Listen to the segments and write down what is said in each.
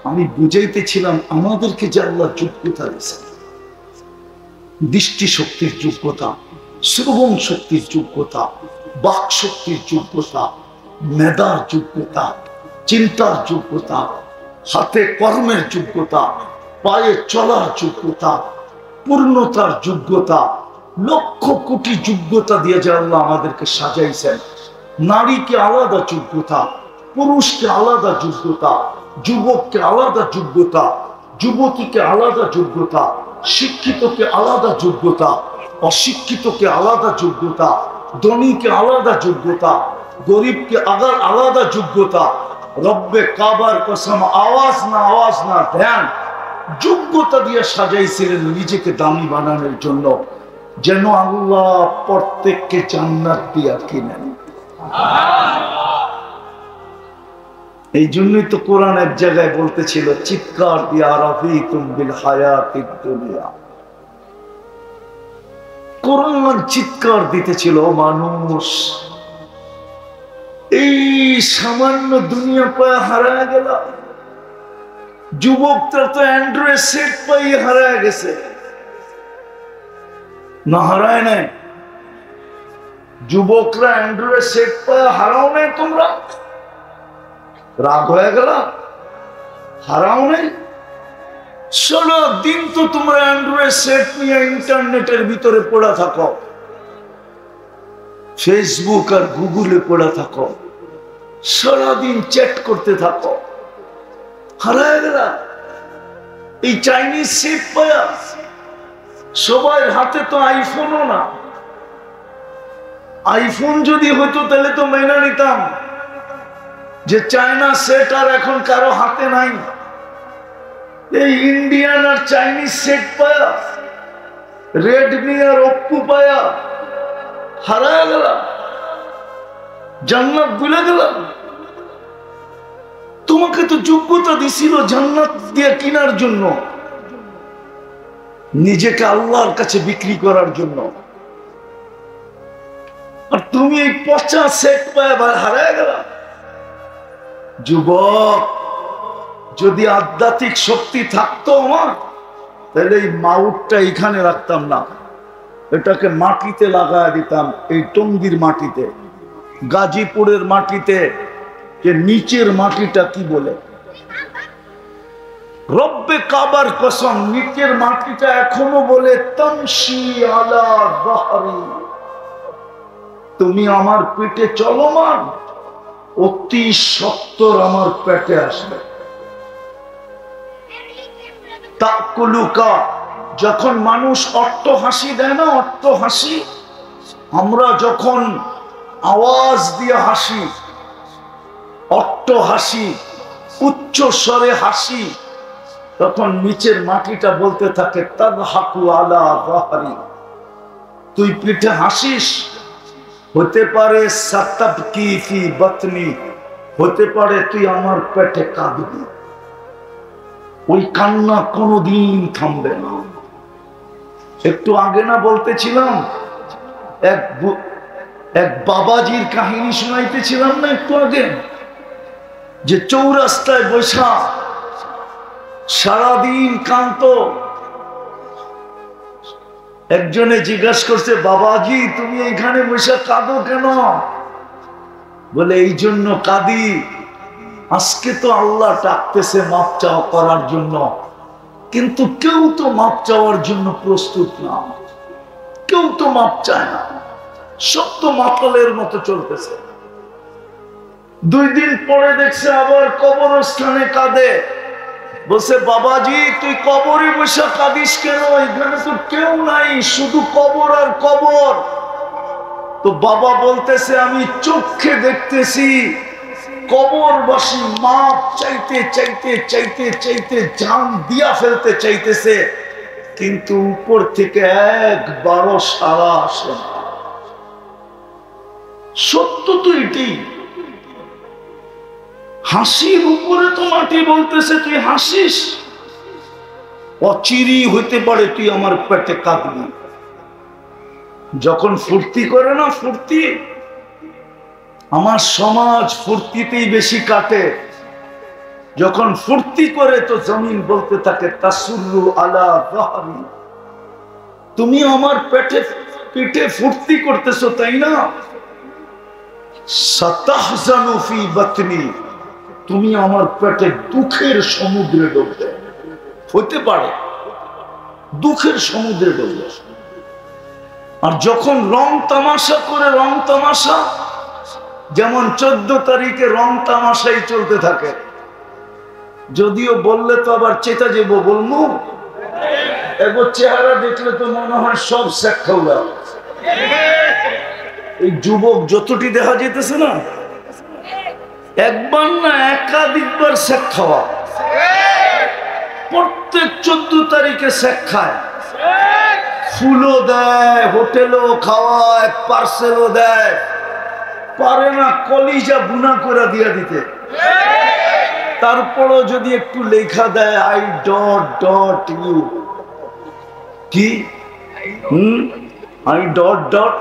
আমি বুঝাইতেছিলাম আমাদেরকে যে আল্লাহ যোগ্যতা দিয়েছেন, দৃষ্টি শক্তির যোগ্যতা, শ্রবণ শক্তির যোগ্যতা, বাক শক্তির যোগ্যতা, মেধার যোগ্যতা, চিন্তার যোগ্যতা, হাতে কর্মের যোগ্যতা, পায়ে চলার যোগ্যতা, পূর্ণতার যোগ্যতা, লক্ষ কোটি যোগ্যতা দিয়ে যে আল্লাহ আমাদেরকে সাজাইছেন। নারীকে আলাদা যোগ্যতা, পুরুষকে আলাদা যোগ্যতা, যুবককে আলাদা যোগ্যতা, যুবতীকে আলাদা যোগ্যতা, শিক্ষিতকে আলাদা যোগ্যতা, অশিক্ষিতকে আলাদা যোগ্যতা, ধনীকে আলাদা যোগ্যতা, গরিবকে আলাদা যোগ্যতা। রব্বে কাবার কসম, আওয়াজ না ধ্যান, যোগ্যতা দিয়ে সাজাইছিলেন নিজেকে দামি বানানোর জন্য, যেন আল্লাহ প্রত্যেককে জান্নাত দিয়া কিনেন। এই জন্যই তো কোরআন এক জায়গায় বলতেছিল, চিৎকার দিয়া রাফিতুম বিল হায়াতিদ দুনিয়া। কোরআন চিৎকার দিতেছিল, মানুষ এই সামান্য দুনিয়া পায় হারায় গেল। যুবকরা তো অ্যান্ড্রয়েড সেট পাই হারায় গেছে, না হারায় নাই? যুবকরা অ্যান্ড্রয়েড সেট পায় হারাও নাই? তোমরা রাগ হয়ে গেল? হারাও নাই? সারা দিন তো তোমরা অ্যান্ড্রয়েড সেট নিয়ে ইন্টারনেটের ভিতরে পড়া থাকো, ফেসবুক আর গুগলে পড়া থাকো, সারাদিন চ্যাট করতে থাকো, হারায় গেল। এই চাইনিজ সেট পায়া সবার হাতে তো আইফোনও না। আইফোন যদি হতো তাহলে তো মেনে নিতাম যে চায়না সেট আর এখন কারো হাতে নাই। এই ইন্ডিয়ান আর চাইনিজ সেট পায়া, রেডমি আর ওপ্পো পায়া হারায় গেল, জান্নাত ভুলে গেল। তোমাকে তো যোগ্যতা দিছিল জান্নাত দিয়ে কেনার জন্য, নিজেকে আল্লাহর কাছে বিক্রি করার জন্য, আর তুমি এই পচা সেট পায় হারায় গেল। যুবক, যদি আধ্যাত্মিক শক্তি থাকতো আমার, তাহলে এই মাউটটা এখানে রাখতাম না, এটাকে মাটিতে লাগায় দিতাম, এই টঙ্গীর মাটিতে, গাজীপুরের মাটিতে। যে নিচের মাটিটা কি বলে, রব্বে কাবার কসম, নিচের মাটিটা এখনো বলে তামশি আলা যাহরি, তুমি আমার পেটে চলমান, অতি সত্বর আমার পেটে আসবে। তাকুলুকা, যখন মানুষ অট্ট হাসি দেয় না, অট্ট হাসি, আমরা যখন আওয়াজ দিয়ে হাসি, অট্ট হাসি, উচ্চ স্বরে হাসি, তখন নিচের মাটিটা বলতে থাকে তাদহাকু আলা যাহরি, তুই পিঠে হাসিস, হতে পারে সাতাবকি ফি বাতনি, হতে পারে তুই আমার পেটে কাঁদবি। ওই কান্না কোনোদিন থামবে না। একটু আগে না বলতেছিলাম, এক বাবাজির কাহিনী শোনাইতেছিলাম না একটু আগে, যে চৌরাস্তায় বসা সারাদিন কান্ত। একজনে জিজ্ঞাসা করছে, বাবাজি তুমি এখানে বসে কাঁদো কেন? বলে এই জন্য কাঁদি, আজকে তো আল্লাহ ডাকতেছে মাপ চাওয়া করার জন্য, কিন্তু কেউ তো মাপ চাওয়ার জন্য প্রস্তুত না, কেউ তো মাপ চায় না, সব তো মাতালের মতো চলতেছে। 2 দিন পরে দেখছে আবার কবরস্থানে কাঁদে, বলছে বাবাজি তুই কবরে বসে কাঁদিস কেন? এখানে তো কেউ নাই, শুধু কবর আর কবর। তো বাবা বলতেছে, আমি চোখে দেখতেছি কবরবাসী মাপ চাইতে চাইতে চাইতে চাইতে জান দিয়া ফেলতে চাইতেছে, কিন্তু উপর থেকে একবারও সাড়া আসে না। সত্য তো এটি। হাসির উপরে তো মাটি বলতেছে তুই হাসিস, অচিরি হইতে পারে তুই আমার পেটে কাঁদবি। যখন ফুর্তি করে না, ফুর্তি, আমার সমাজ ফুর্তিতেই বেশি কাটে। যখন ফুর্তি করে তো জমিন বলতে থাকে তাসুরু আলা যাহরি, তুমি আমার পিঠে ফুর্তি করতেছো তাই না? সাতাহজানু ফি বাতনি, তুমি আমার পেটে দুঃখের সমুদ্রে ডুববে। হতে পারে দুঃখের সমুদ্রে ডুববে। আর যখন রং তামাশা করে, রং তামাশা যেমন 14 তারিখে রং তামাশাই চলতে থাকে, যদিও বললে তো আবার চেতা যাব, বলবো একবার চেহারা দেখলে তো মনে হয় সব শেখ খাওয়া। এই যুবক যতটি দেখা যেতেছে না, একবার না একাধিকবার শেখ খাওয়া। প্রত্যেক 14 তারিখে শেখ খায়, ফুলও দেয়, হোটেলও খাওয়ায়, পার্সেলও দেয়, পারে না কলিজা বুনা করে দিয়া দিতে। তারপরও যদি একটু লেখা দেয় আই ডট ডট ইউ, কি আই ডট ডট,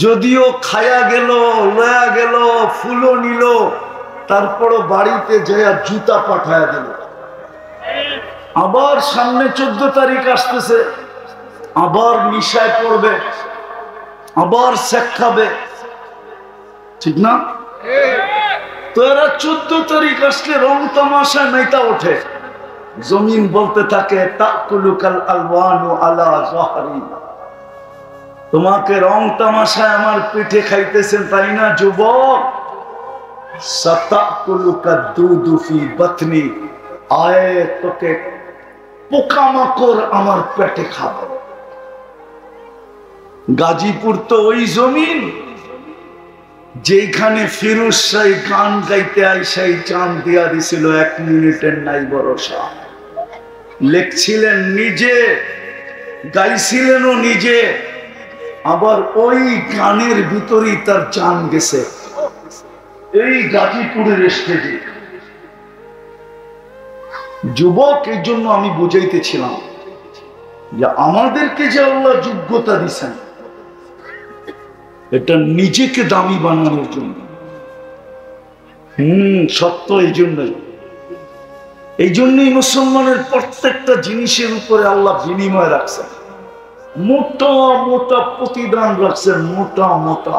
যদিও খায়া গেল, লয়া গেল, ফুলও নিল, তারপরও বাড়িতে যায় জুতা পাঠায়া দিল। আবার সামনে 14 তারিখ আসতেছে, আবার নিশায় পড়বে, আবার শেখ খাবে, ঠিক না? তো এরা 14 তারিখ আসলে রং তামাশা মেটা ওঠে। জমিন বলতে থাকে তাকুলুকাল আলওয়ানু আলা যাহরি, তোমাকে রং তামাশায় আমার পিঠে খাইতেছেন তাই না যুবক? সাতাকুলুকা দুদু ফি বাতনি, আয়ে তোকে পোকামাকড় আমার পেটে খাবে। গাজীপুর তো ওই জমিন যেখানে ফিরোজ শাহ গান গাইতে আইসাই চাঁদ দিয়া দিছিল 1 মিনিটের নাই ভরসা। লেখছিলেন নিজে, গাইছিলেনও নিজে, আবার ওই গানের ভিতরেই তার জান গেছে। এই গাজীপুরের স্টেজে যুবক, এই জন্য আমি বুঝাইতেছিলাম যে আমাদেরকে যে আল্লাহ যোগ্যতা দিছেন, এটা নিজেকে দামি বানানোর জন্য। সত্য। এই জন্যই মুসলমানের প্রত্যেকটা জিনিসের উপরে আল্লাহ বিনিময় রাখছেন, মোটা মোটা প্রতিদান রাখছেন, মোটা মোটা।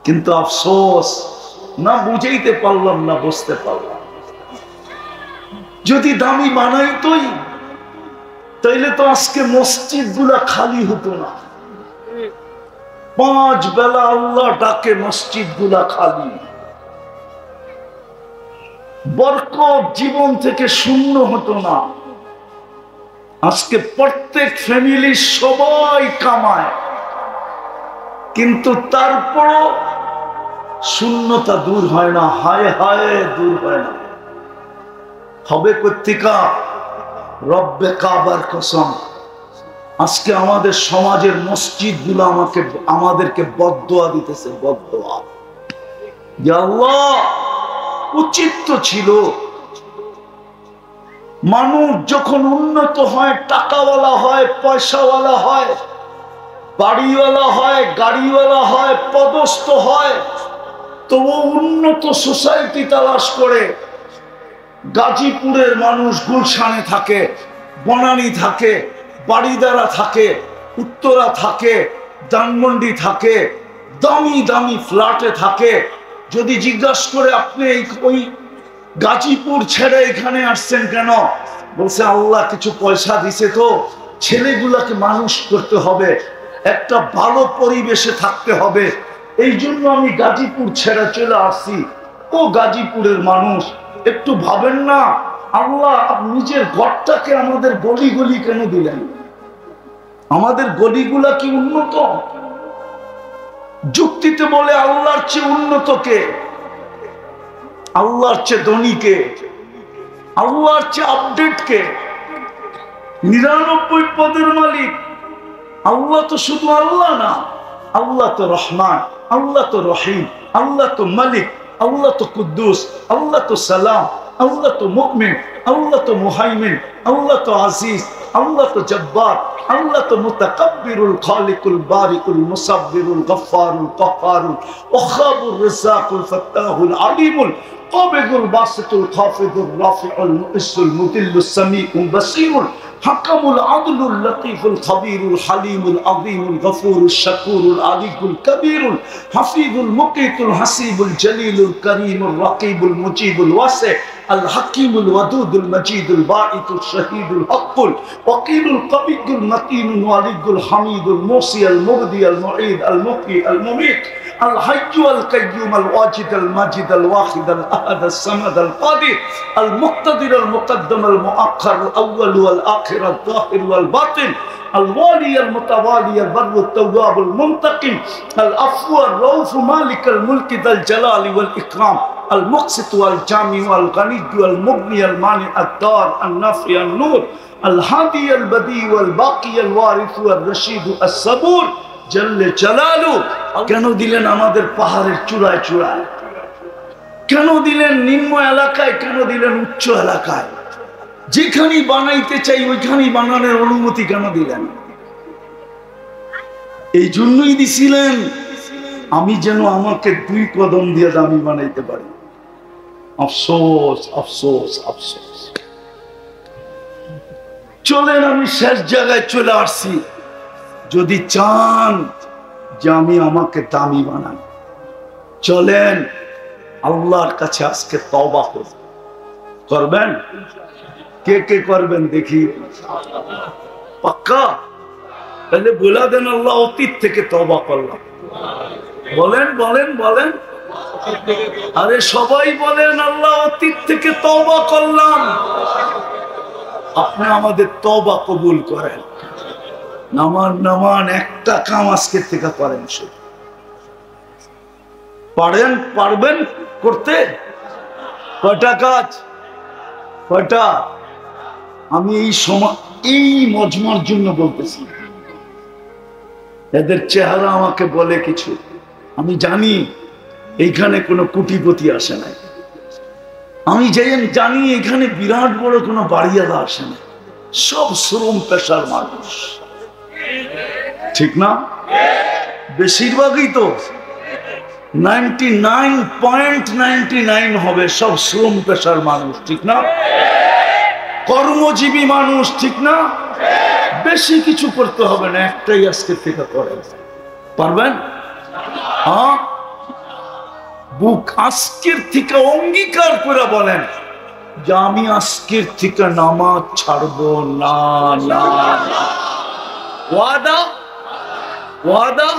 কিন্তু আফসোস, না বুঝাইতে পারলাম না, বুঝতে পারলাম। যদি দামি বানাইতই তাইলে তো আজকে মসজিদ গুলা খালি হতো না। 5 বেলা আল্লাহ ডাকে, মসজিদ গুলা খালি। বরকত জীবন থেকে শূন্য হতো না। আজকে প্রত্যেক ফ্যামিলি সবাই কামায়, কিন্তু তারপরও শূন্যতা দূর হয় না। হায় হায়, দূর হয় না। হবে কোত্থেকা? রব্বে কাবার কসম, আজকে আমাদের সমাজের মসজিদ গুলো আমাদেরকে বদদোয়া দিতেছে, বদদোয়া। আল্লাহ, উচিত তো ছিল মানুষ যখন উন্নত হয়, টাকাওয়ালা হয়, পয়সাওয়ালা হয়, বাড়িওয়ালা হয়, গাড়িওয়ালা হয়, পদস্থ হয়, তবু উন্নত সোসাইটি তালাশ করে। গাজীপুরের মানুষ গুলশানে থাকে, বনানী থাকে, বাড়িদারা থাকে, উত্তরা থাকে, ধানমন্ডি থাকে, দামি দামি ফ্ল্যাটে থাকে। যদি জিজ্ঞাসা করে আপনি ওই গাজীপুর ছেড়ে এখানে আসছেন কেন, বলছে আল্লাহ কিছু পয়সা দিছে তো, ছেলেগুলাকে মানুষ করতে হবে, একটা ভালো পরিবেশে থাকতে হবে, এই জন্য আমি গাজীপুর ছেড়ে চলে আসছি। ও গাজীপুরের মানুষ, একটু ভাবেন না, আল্লাহ নিজের ঘরটাকে আমাদের গলি গলি কেন দিলেন? আমাদের গলিগুলা কি উন্নত? যুক্তিতে বলে আল্লাহর চেয়ে উন্নত কে? আল্লাহর চেয়ে ধনী কে? আল্লাহর চেয়ে আপডেট কে? 99 পদের মালিক আল্লাহ তো শুধু আল্লাহ না, আল্লাহ তো রহমান, আল্লাহ তো রহিম, আল্লাহ তো মালিক, আল্লাহ তো কুদ্দুস, আল্লাহ তো সালাম, আল্লাহ তো মুমিন, আল্লাহ তো মুহাইমিন, আল্লাহ তো আজিজ, আল্লাহ তো জব্বার, আল্লাহ তো মুতাকাব্বিরুল খালিকুল বারিকুল মুসাব্বিরুল গফফারুল কাহ্হারুল ওয়াহাবুর রাজ্জাকুল ফাত্তাহুল আলিমুল القابض الباسط الخافض الرافع المؤس المذل السميع البصير الحكم العدل اللطيف الخبير الحليم العظيم الغفور الشكور العلي الكبير الحفيظ المقيت الحسيب الجليل الكريم الرقيب المجيب الواسع الحكيم الودود المجيد الباعث الشهيد الحق الوكيل القوي المتين الولي الحميد الموصي المبدي المعيد المحيي المميت الحي القيوم الواجد الماجد الواحد الاحد الصمد القادر المقتدر المقدم المؤخر الاول والاخر الظاهر والباطن الوالي المتوالي البر التواب المنتقم العفو الرؤوف مالك الملك ذا الجلال والاكرام المقسط والجامع والغني والمغني المانع الدار النافع النور الهادي البديع والباقي الوارث والرشيد الصبور জল্লে জালালু। কেন দিলেন আমাদের পাহাড়ের চূড়ায় চূড়ায়? কেন দিলেন নিম্ন এলাকায়? কেন দিলেন উচ্চ এলাকায়? যেখানেই বানাইতে চাই ওইখানেই বানানোর অনুমতি কেন দিলেন? এই জন্যই দিছিলেন আমি যেন আমাকে 2 কদম দিয়ে দামি বানাইতে পারি। আফসোস আফসোস আফসোস। চলেন আমি শেষ জায়গায় চলে আসছি। যদি চান যে আমি আমাকে দামি বানান, চলেন আল্লাহর কাছে আজকে তওবা করবেন। কে কে করবেন দেখি? পাক্কা? তাহলে বলে দেন আল্লাহ অতীত থেকে তওবা করলাম। বলেন বলেন বলেন, আরে সবাই বলেন আল্লাহ অতীত থেকে তওবা করলাম। আপনি আমাদের তওবা কবুল করেন। নামান একটা কাম আজকে থেকে করেন। পারবেন করতে? কয়টা কাজ? কয়টা? আমি এই মজমার জন্য বলতেছি। এদের চেহারা আমাকে বলে কিছু। আমি জানি এইখানে কোনো কোটিপতি আসে নাই। আমি জানি এখানে বিরাট বড় কোনো বাড়িওয়ালা আসে না। সব শ্রম পেশার মানুষ, ঠিক না? বেশিরভাগই তো 99.99 হবে সব শ্রম পেশার মানুষ, ঠিক না? কর্মজীবী মানুষ, ঠিক না? বেশি কিছু করতে হবে না, একটাই আজকের থেকে করেন। পারবেন? হ্যাঁ, বুক আজকের থেকে অঙ্গীকার করে বলেন যে আমি আজকের থেকে নামাজ ছাড়বো না। না, ওয়াদা ওয়াদা।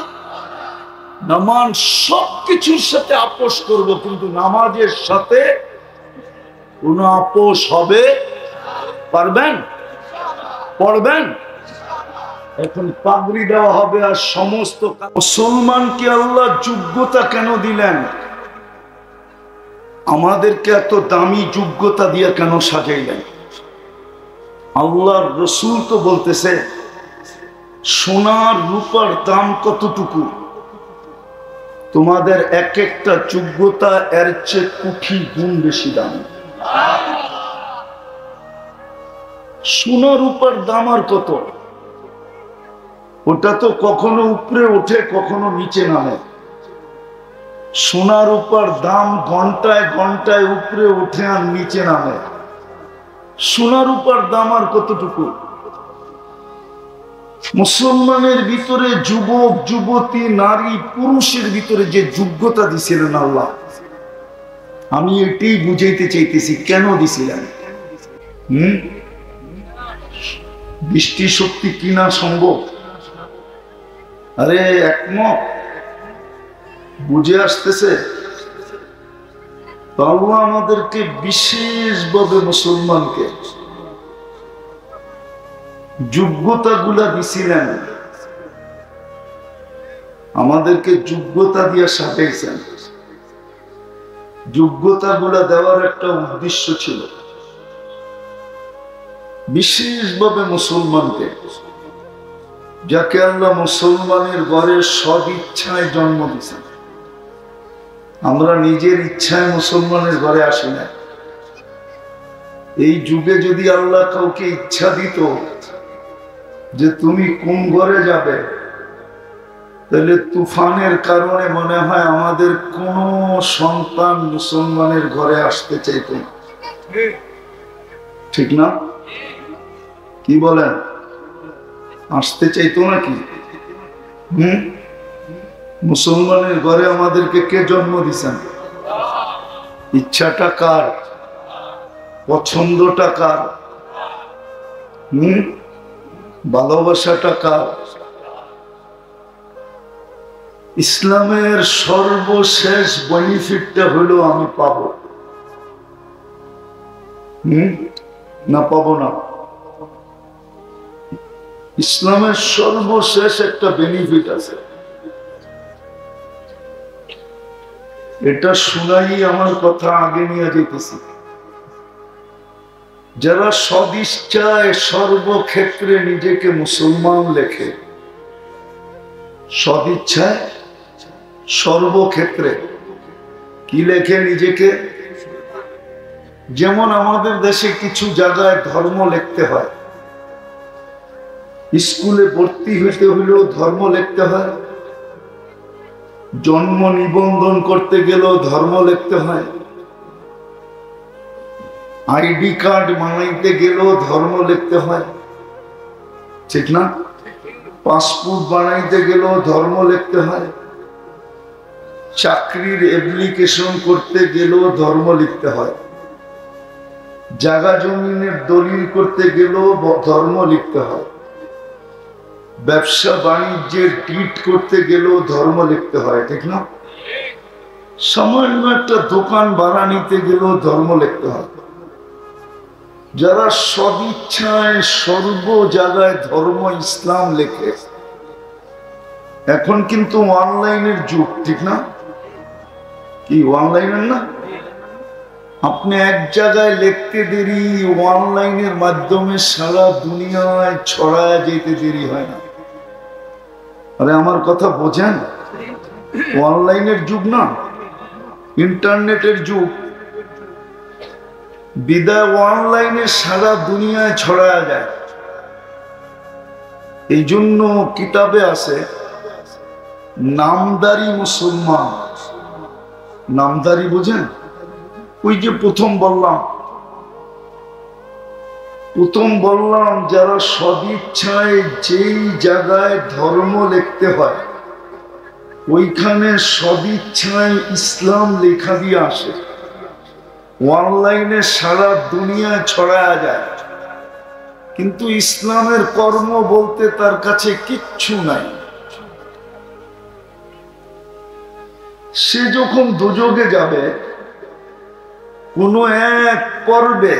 নামাজ সবকিছুর সাথে আপোষ করব, কিন্তু নামাজের সাথে কোন আপোষ হবে? পারবেন? পড়বেন? এখন পাগড়ি দেওয়া হবে আর সমস্ত। মুসলমানকে আল্লাহ যোগ্যতা কেন দিলেন? আমাদেরকে এত দামি যোগ্যতা দিয়ে কেন সাজাইলেন? আল্লাহর রসুল তো বলতেছে সোনার রূপার দাম কতটুকু, তোমাদের এক একটা যোগ্যতা এর চেয়ে কোটি গুণ বেশি দাম। সোনা রূপার দাম আর কত? ওটা তো কখনো উপরে ওঠে, কখনো নিচে নামে। সোনা রূপার দাম ঘন্টায় ঘন্টায় উপরে ওঠে আর নিচে নামে। সোনা রূপার দাম আর কতটুকু? মুসলমানের ভিতরে যুবক যুবতী নারী পুরুষের ভিতরে যে যোগ্যতা দিছিলেন আল্লাহ, আমি এটাই বুঝাইতে চাইতেছি কেন দিছিলেন। বৃষ্টি শক্তি কিনা সম্ভব? আরে একমত বুঝে আসতেছে। আল্লাহ আমাদেরকে বিশেষভাবে মুসলমানকে যোগ্যতা গুলা দিছিলেন, আমাদেরকে যোগ্যতা দিয়ে সাজাইছেন। যোগ্যতা গুলা দেওয়ার একটা উদ্দেশ্য ছিল, বিশেষভাবে মুসলমানকে, যাকে আল্লাহ মুসলমানের ঘরে সদ ইচ্ছায় জন্ম দিয়েছেন। আমরা নিজের ইচ্ছায় মুসলমানের ঘরে আসি না। এই যুগে যদি আল্লাহ কাউকে ইচ্ছা দিত যে তুমি কোন ঘরে যাবে, তাহলে তুফানের কারণে মনে হয় আমাদের কোন সন্তান মুসলমানের ঘরে আসতে চাইত না, ঠিক না? কি বলেন? আসতে চাইতো নাকি? মুসলমানের ঘরে আমাদেরকে কে জন্ম দিছেন? ইচ্ছাটা কার? পছন্দটা কার? ভালোবাসাটা কার? ইসলামের সর্বশেষ বেনিফিটটা হলো আমি পাবো না পাবো না? ইসলামের সর্বশেষ একটা বেনিফিট আছে, এটা শুনাই আমার কথা আগে নিয়ে যেতেছি। যারা সদিচ্ছায় সর্বক্ষেত্রে নিজেকে মুসলমান লেখে, সদিচ্ছায় সর্বক্ষেত্রে কি লেখে নিজেকে? যেমন আমাদের দেশে কিছু জায়গায় ধর্ম লিখতে হয়, স্কুলে ভর্তি হইতে হইলেও ধর্ম লিখতে হয়, জন্ম নিবন্ধন করতে গেলেও ধর্ম লিখতে হয়, আইডি কার্ড বানাইতে গেলেও ধর্ম লিখতে হয়, ঠিক না? পাসপোর্ট বানাইতে গেলেও ধর্ম লিখতে হয়, চাকরির অ্যাপ্লিকেশন করতে গেলেও ধর্ম লিখতে হয়, জায়গা জমিনের দলিল করতে গেলেও ধর্ম লিখতে হয়, ব্যবসা বাণিজ্যের ডিট করতে গেলেও ধর্ম লিখতে হয়, ঠিক না? সামান্য একটা দোকান ভাড়া নিতে গেলেও ধর্ম লিখতে হয়। যারা সদিচ্ছায় সর্ব জায়গায় ধর্ম ইসলাম লেখে, এখন কিন্তু অনলাইনের যুগ, ঠিক না? কি অনলাইনের না? আপনি এক জায়গায় লিখতে দেরি, অনলাইনের মাধ্যমে সারা দুনিয়ায় ছড়ায় যেতে দেরি হয় না। আরে আমার কথা বোঝেন? অনলাইনের যুগ না, ইন্টারনেটের যুগ, বিদায় অনলাইনে সারা দুনিয়ায় ছড়ায় যায়। এই জন্য কিতাবে আছে নামদারি মুসলমান। নামদারি বুঝেন? ওই যে প্রথম বললাম যারা সদিচ্ছায় যেই জায়গায় ধর্ম লিখতে হয় ওইখানে সদিচ্ছায় ইসলাম লেখা দিয়ে আসে, অনলাইনে সারা দুনিয়ায় ছড়ায়া যায়, কিন্তু ইসলামের কর্ম বলতে তার কাছে কিচ্ছু নাই। সে যখন দুযোগে যাবে, কোন এক পর্বে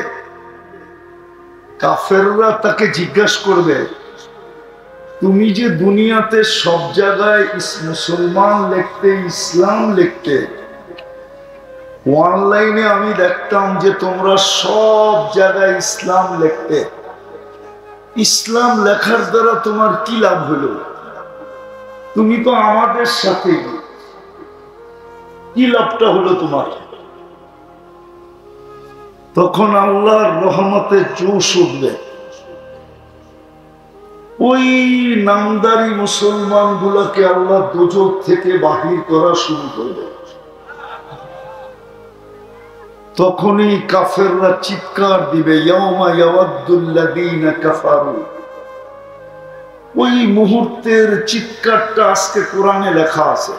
কাফেররা তাকে জিজ্ঞাসা করবে, তুমি যে দুনিয়াতে সব জায়গায় মুসলমান লিখতে, ইসলাম লিখতে, অনলাইনে আমি দেখতাম যে তোমরা সব জায়গায় ইসলাম লিখতে, ইসলাম লেখার দ্বারা তোমার কি লাভ হলো? তুমি তো আমাদের সাথে, কি লাভটা হলো তোমার? তখন আল্লাহর রহমতে জোশ উঠবে, ওই নামদারি মুসলমান গুলাকে আল্লাহ দোজখ থেকে বাহির করা শুরু করবে। তখনই কাফেররা চিৎকার দিবে, ইয়াউমা ইয়াওয়াদ্দুল্লাযীনা কাফারু। ওই মুহূর্তের চিৎকারটা আজকে কোরআনে লেখা আছে।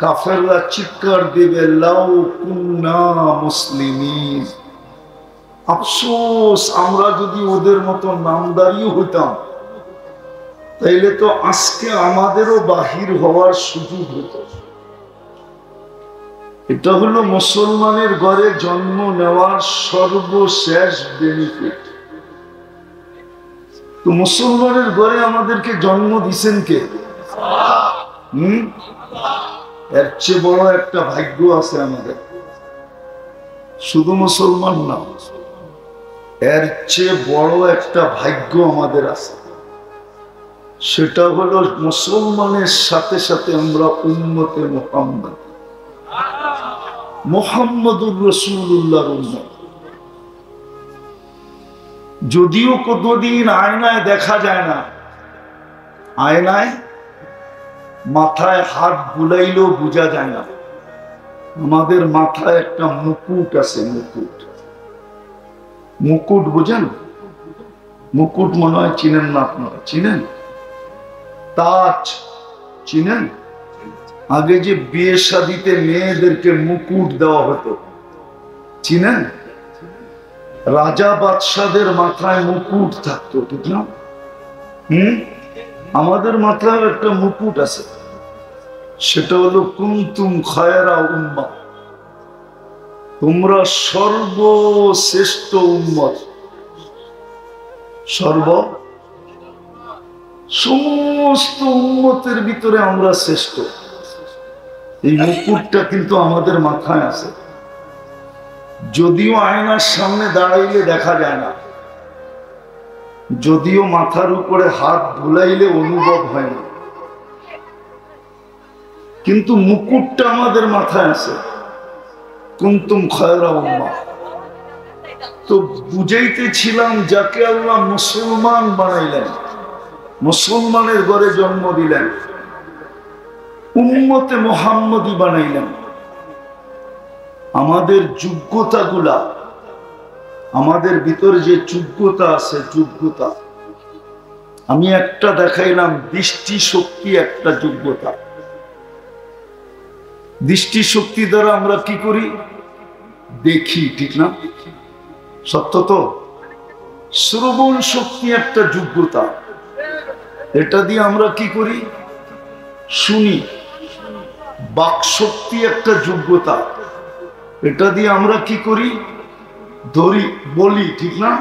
কাফেররা চিৎকার দিবে, লাউ কুন্না মুসলিমিন, আফসোস আমরা যদি ওদের মতো নামদারিও হইতাম তাইলে তো আজকে আমাদেরও বাহির হওয়ার সুযোগ হতো। এটা হলো মুসলমানের ঘরে জন্ম নেওয়ার সর্বশেষ বেনিফিট। তো মুসলমানের ঘরে আমাদেরকে জন্ম দিছেন কে? এর চেয়ে বড় একটা ভাগ্য আছে আমাদের। শুধু মুসলমান না, এর চেয়ে বড় একটা ভাগ্য আমাদের আছে, সেটা হলো মুসলমানের সাথে সাথে আমরা উম্মতে মুহাম্মদ, মুহাম্মদুর রাসূলুল্লাহর উম্মত। যদিও কতদিন আয়নায় দেখা যায় না, আয়নায় মাথায় হাত বুলাইলেও বোঝা যায় না। আমাদের মাথায় একটা মুকুট আছে, মুকুট। মুকুট বুঝেন? মুকুট মনে হয় চিনেন না আপনারা, চিনেন? তাজ চিনেন? আগে যে বিয়ে শাদিতে মেয়েদেরকে মুকুট দেওয়া হতো, চিনেন? রাজা বাদশাদের মাথায় মুকুট থাকতো, ঠিক না? আমাদের মাথায় একটা মুকুট আছে, সেটা হলো কুনতুম খায়রা উম্মাহ, তোমরা সর্বশ্রেষ্ঠ উম্মত। সমস্ত উম্মতের ভিতরে আমরা শ্রেষ্ঠ। এই মুকুটটা কিন্তু আমাদের মাথায় আছে, যদিও আয়নার সামনে দাঁড়াইলে দেখা যায় না, যদিও মাথার উপরে হাত বুলাইলে অনুভব হয় না, কিন্তু মুকুটটা আমাদের মাথায় আছে। কুনতুম খায়রা উম্মাহ। তো বুঝাইতেছিলাম, যাকে আল্লাহ মুসলমান বানাইলেন, মুসলমানের ঘরে জন্ম দিলেন, উম্মতে মুহাম্মদী বানাইলেন, আমাদের যোগ্যতাগুলা, আমাদের ভিতরে যে যোগ্যতা আছে, যোগ্যতা আমি একটা দেখাইলাম, দৃষ্টি শক্তি একটা যোগ্যতা। দৃষ্টি শক্তি দ্বারা আমরা কি করি? দেখি, ঠিক না? সত্য তো? শ্রবণ শক্তি একটা যোগ্যতা, এটা দিয়ে আমরা কি করি? শুনি। বাক শক্তি একটা যোগ্যতা, এটা দিয়ে আমরা কি করি? ধরি, বলি, ঠিক না?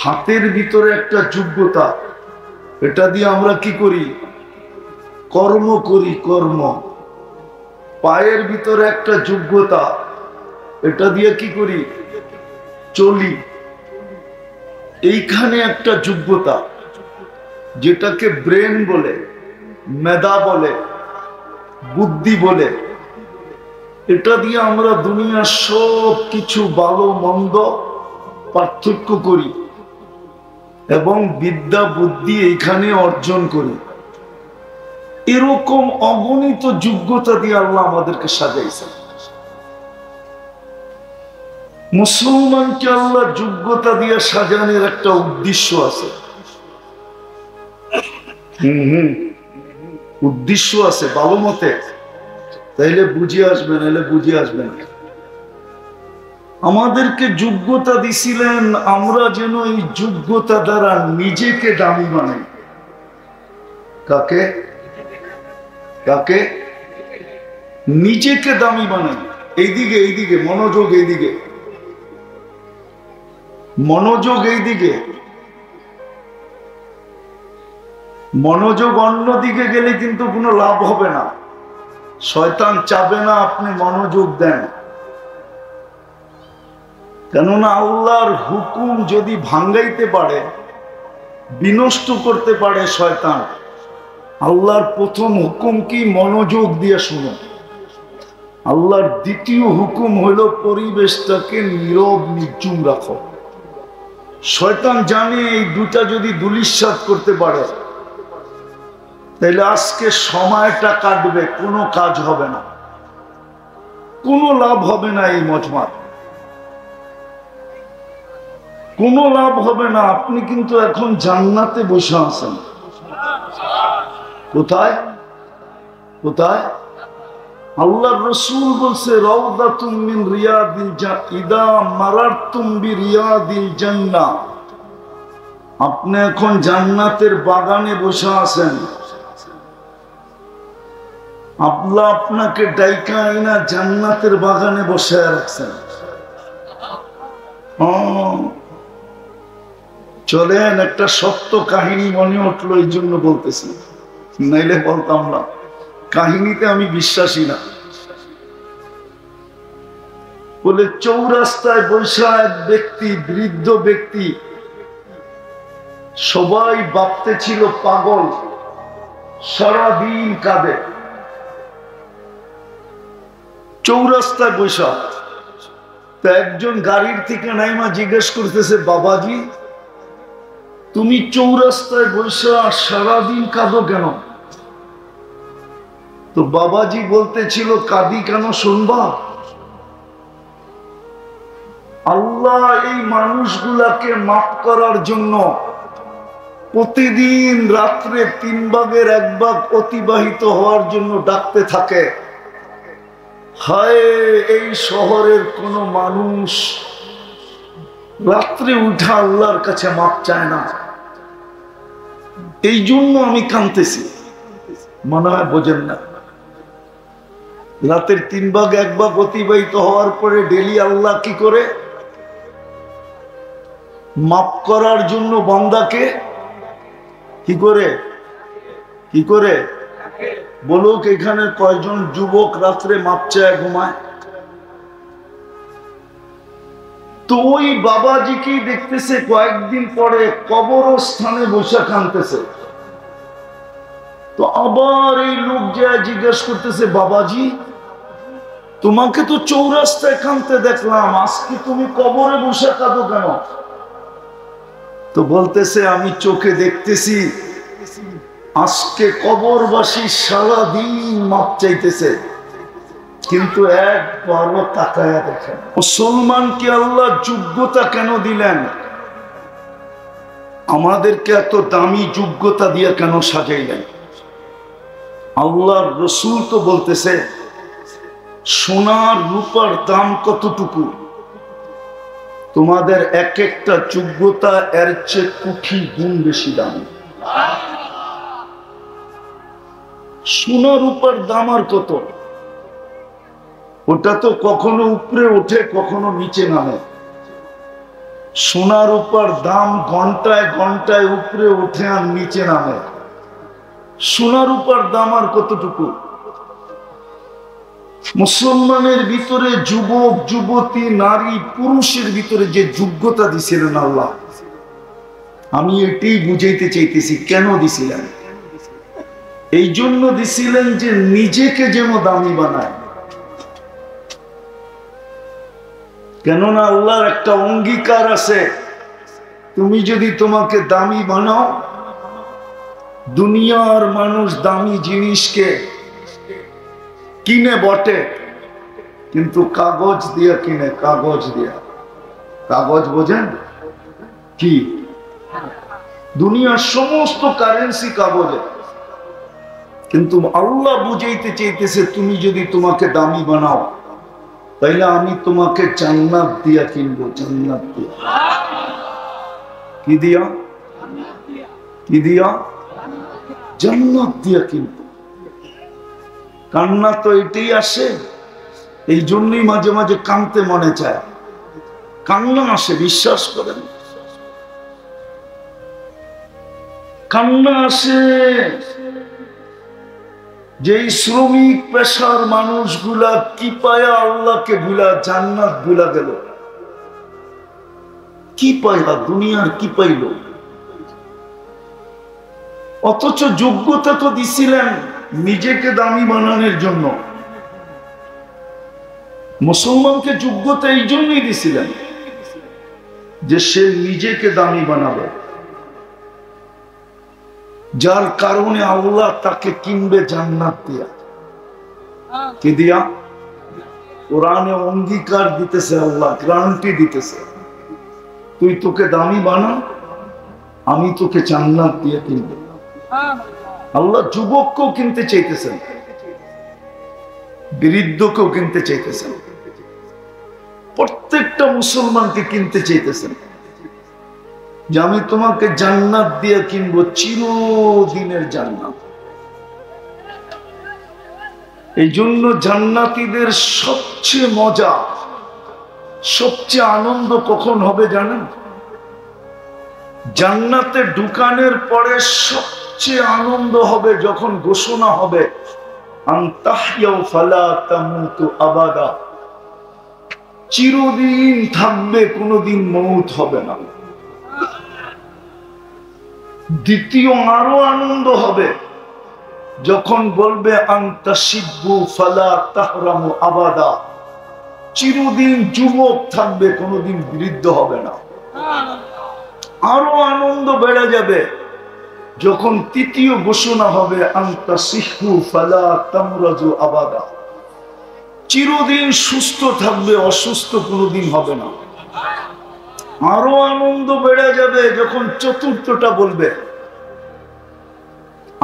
হাতের ভিতরে একটা যোগ্যতা, এটা দিয়ে আমরা কি করি? কর্ম করি, কর্ম। পায়ের ভিতরে একটা যোগ্যতা, এটা দিয়ে কি করি? চলি। এইখানে একটা যোগ্যতা, যেটাকে ব্রেন বলে, মেধা বলে, বুদ্ধি বলে, এটা দিয়ে আমরা দুনিয়ার সব কিছু ভালো মন্দ পার্থক্য করি এবং বিদ্যা বুদ্ধি এইখানে অর্জন করি। এরকম অগণিত যোগ্যতা দিয়ে আল্লাহ আমাদেরকে সাজাইছে। মুসলমানকে আল্লাহ যোগ্যতা দিয়ে সাজানোর একটা উদ্দেশ্য আছে। উদ্দেশ্য আছে ভালো মতে, তাইলে বুঝে আসবে, নাহলে বুঝে আসবে না। আমাদেরকে যোগ্যতা দিছিলেন, আমরা যেন এই যোগ্যতা দ্বারা নিজেকে দামি বানাই। কাকে? কাকে? নিজেকে দামি বানাই। এইদিকে, এইদিকে মনোযোগ, এইদিকে মনোযোগ, এইদিকে মনোযোগ। অন্যদিকে গেলে কিন্তু কোনো লাভ হবে না, শয়তান চাবে না আপনি মনোযোগ দেন। কেননা আল্লাহর হুকুম যদি ভাঙ্গাইতে পারে, বিনষ্ট করতে পারে শয়তান, আল্লাহর প্রথম হুকুম কি? মনোযোগ দিয়ে শুনো। আল্লাহর দ্বিতীয় হুকুম হলো পরিবেশটাকে নীরব নির্জুম রাখো। শয়তান জানে এই দুটা যদি দুলিশ্বাত করতে পারে, তাহলে আজকে সময়টা কাটবে, কোনো কাজ হবে না, কোনো লাভ হবে না। এই মজমার কোনো লাভ হবে না। আপনি কিন্তু এখন জান্নাতে বসে আছেন। কোথায়? কোথায়? আল্লাহর রাসূল বলছে, রাউদাতুম মিন রিয়াদিল জান্নাহ ইদা মারারতুম বিরিয়াদিল জান্নাহ। আপনি এখন জান্নাতের বাগানে বসে আছেন। আল্লাহ আপনাকে ডাইকা আইনা জান্নাতের বাগানে বসে রাখছেন। চলেন, একটা সত্য কাহিনী মনে উঠলো, এই জন্য বলতেছি, নাইলে বলতাম না। কাহিনীতে আমি বিশ্বাসী না। বলে চৌরাস্তায় বৈশা এক ব্যক্তি, বৃদ্ধ ব্যক্তি, সবাই ভাবতে ছিল পাগল, সারাদিন কাঁদে। চৌরাস্তায় বৈশা তা একজন গাড়ির থেকে নাইমা জিজ্ঞেস করতেছে, বাবাজি তুমি চৌরাস্তায় বৈশা সারাদিন কাঁদো কেন? তো বাবাজি বলতেছিল কাঁদি কেন শুনবা? আল্লাহ এই মানুষগুলাকে মাফ করার জন্য প্রতিদিন রাত্রে 3 ভাগের 1 ভাগ অতিবাহিত হওয়ার জন্য ডাকতে থাকে। হায়, এই শহরের কোন মানুষ রাত্রে উঠা আল্লাহর কাছে মাপ চায় না। এই জন্য আমি কাঁদতেছি। মনে হয় বোঝেন না। রাতের 3 ভাগ 1 ভাগ অতিবাহিত হওয়ার পরে ডেলি আল্লাহ কি করে? মাপ করার জন্য বান্দাকে কি করে বলুক, এখানে কয়জন যুবক রাত্রে মাপ চায় ঘুমায়? তো ওই বাবাজিকে দেখতেছে কয়েকদিন পরে কবরস্থানে বসে কাঁদতেছে। তো আবার এই লোক যায় জিজ্ঞাসা করতেছে, বাবাজি তোমাকে তো চৌরাস্তায় কাঁদতে দেখলাম, আজকে তুমি কবরে বসে কাঁদো কেন? তো বলতেছে, আমি চোখে দেখতেছি আজকে কবরবাসী সারাদিন মাপ চাইতেছে, কিন্তু একবারও তাকায়া দেখেন। মুসলমানকে আল্লাহ যোগ্যতা কেন দিলেন? আমাদেরকে এত দামি যোগ্যতা দিয়ে কেন সাজাইলেন? আল্লাহর রসূল তো বলতেছে, সোনার রূপার দাম কতটুকু, তোমাদের এক একটা যোগ্যতা এর চেয়ে কোটি গুণ বেশি দাম। সোনা রূপার দাম আর কত? ওটা তো কখনো উপরে ওঠে, কখনো নিচে নামে। সোনা রূপার দাম ঘন্টায় ঘন্টায় উপরে ওঠে আর নিচে নামে। সোনা রূপার দাম আর কতটুকু? মুসলমানের ভিতরে যুবক যুবতী নারী পুরুষের ভিতরে যে যোগ্যতা দিছিলেন আল্লাহ, আমি এটাই বুঝাইতে চাইতেছি কেন দিছিলেন। এই জন্য দিছিলেন যে নিজেকে যেন দামি বানায়। কেননা আল্লাহর একটা অঙ্গীকার আছে, তুমি যদি তোমাকে দামি বানাও, দুনিয়ার মানুষ দামি জিনিসকে কিনে বটে, কিন্তু কাগজ দিয়া কিনে, কাগজ দিয়া। কাগজ বোঝেন কি? দুনিয়ার সমস্ত কারেন্সি কাগজে। কিন্তু আল্লাহ বুঝাইতে চাইতেছে, তুমি যদি তোমাকে দামি বানাও, তাইলে আমি তোমাকে জান্নাত দিয়া কিনবো। জান্নাত দিয়া। কি দিয়া? কি দিয়া? জান্নাত দিয়া কিনবো। কান্না তো এটাই আসে, এই জন্যই মাঝে মাঝে কাঁদতে মনে চায়। কান্না আসে, বিশ্বাস করেন, কান্না আসে। যেই শ্রমিক পেশার মানুষগুলা কি পায়া আল্লাহকে ভুলা, জান্নাত ভুলা গেল। কি পাইলা? দুনিয়ার কি পাইল? অথচ যোগ্যতা তো দিছিলেন নিজেকে দামি বানানোর জন্য। মুসলমানকে যোগ্যতা এই জন্যই দিছিলেন যে সে নিজেকে দামি বানাবে, যার কারণে আল্লাহ তাকে কিনবে জান্নাত দিয়া। কি দিয়া? কোরআনে অঙ্গীকার দিতেছে, আল্লাহ গ্যারান্টি দিতেছে, তুই তোকে দামি বানা, আমি তোকে জান্নাত দিয়ে কিনব। আল্লাহ যুবককেও কিনতে চাইতেছেন, বৃদ্ধকেও কিনতে চাইতেছেন, প্রত্যেকটা মুসলমানকে কিনতে চাইতেছেন যে আমি তোমাকে জান্নাত দিয়ে কিনবো, চিরদিনের জান্নাত। এই জন্য জান্নাতীদের সবচেয়ে মজা, সবচেয়ে আনন্দ কখন হবে জানেন? জান্নাতে ঢুকানোর পরে সবচেয়ে আনন্দ হবে যখন ঘোষণা হবে আনতাহইয়াউ ফালা তামুতু আবাদা, চিরদিন থাকবে, কোনোদিন মউত হবে না। দ্বিতীয় আরো আনন্দ হবে যখন বলবে আনতাশিব্বু ফালা তাহরামু আবাদা, চিরদিন যুবক থাকবে, কোনোদিন বৃদ্ধ হবে না। আরো আনন্দ বেড়ে যাবে যখন তৃতীয় ঘোষণা হবে আনতা সিহু ফালা তামরাজু আবাদা, চিরদিন সুস্থ থাকবে, অসুস্থ কোনোদিন হবে না। আরো আনন্দ বেড়ে যাবে যখন চতুর্থটা বলবে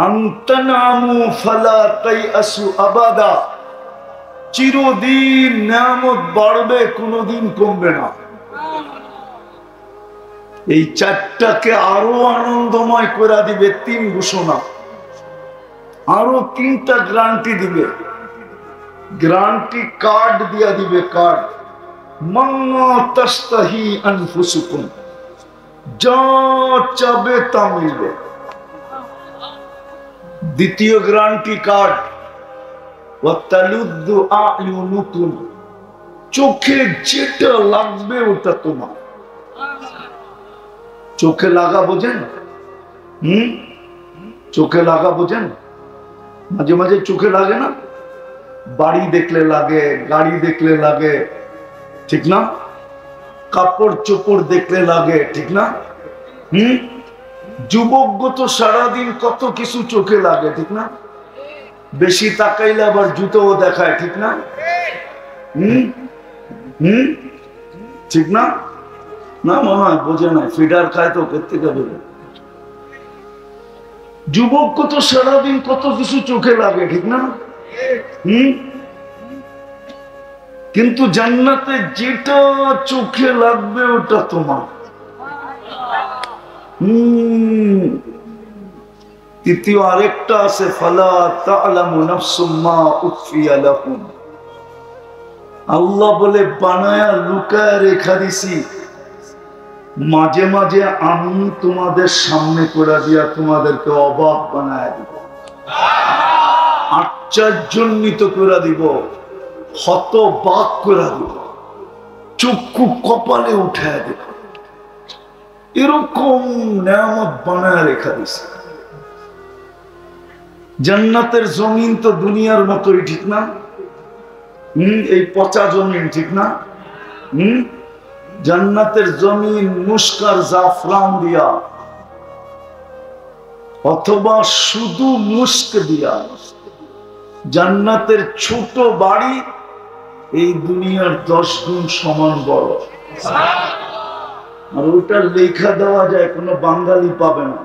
আনতানামু ফালা তাইআসু আবাদা, চিরদিন নিয়ামত বাড়বে, কোনোদিন কমবে না। এই চারটাকে আরো আনন্দময় করে দিবে তিন ঘোষণা, আরো তিনটা গ্যারান্টি দিবে, গ্যারান্টি কার্ড দিয়া দিবে, কার্ড মান্না তাস্তাহি আনফুসুকুম, যা চাবে তা মিলবে। দ্বিতীয় গ্যারান্টি কার্ড ওয়াতালুদ্দু আয়ুনুকুম, চোখে যেটা লাগবে ওটা তোমার। চোখে লাগা বোঝেন? চোখে লাগা বোঝেন? মাঝে মাঝে চোখে লাগে না? বাড়ি দেখলে লাগে, গাড়ি দেখলে লাগে, ঠিক না? কাপড় চোপড় দেখলে লাগে, ঠিক না? যুবক তো সারাদিন কত কিছু চোখে লাগে, ঠিক না? বেশি তাকাইলে আবার জুতোও দেখায়, ঠিক না? ঠিক না? না মনে হয় বোঝে নাই, ফিডার খায় তো থেকে বেরো। যুবক তো সারাদিন কত কিছু চোখে লাগে, ঠিক না? কিন্তু জান্নাতে যেটা চোখে লাগবে ওটা তোমার। তৃতীয় আরেকটা আছে ফালা তা'লামু নাফসুম মা উখফিয়া লাহুম, আল্লাহ বলে বানায়া লুকায় রেখা দিছি, মাঝে মাঝে আমি তোমাদের সামনে করে দিয়া তোমাদেরকে অবাক বানায় দিব, আশ্চর্যান্বিত করে দিব, হতবাক করে দিব, চক্ষু কপালে উঠায় দিব, এরকম নিয়ামত বানায় রেখা দিছে। জান্নাতের জমিন তো দুনিয়ার মতোই, ঠিক না? এই পচা জমিন, ঠিক না? জান্নাতের জমিন মুস্কার জাফরান দিয়া অথবা শুধু মুস্ক দিয়া। জান্নাতের ছোট বাড়ি এই দুনিয়ার 10 গুণ সমান বড়, আর ওটা লেখা দেওয়া যায়, কোনো বাঙালি পাবে না।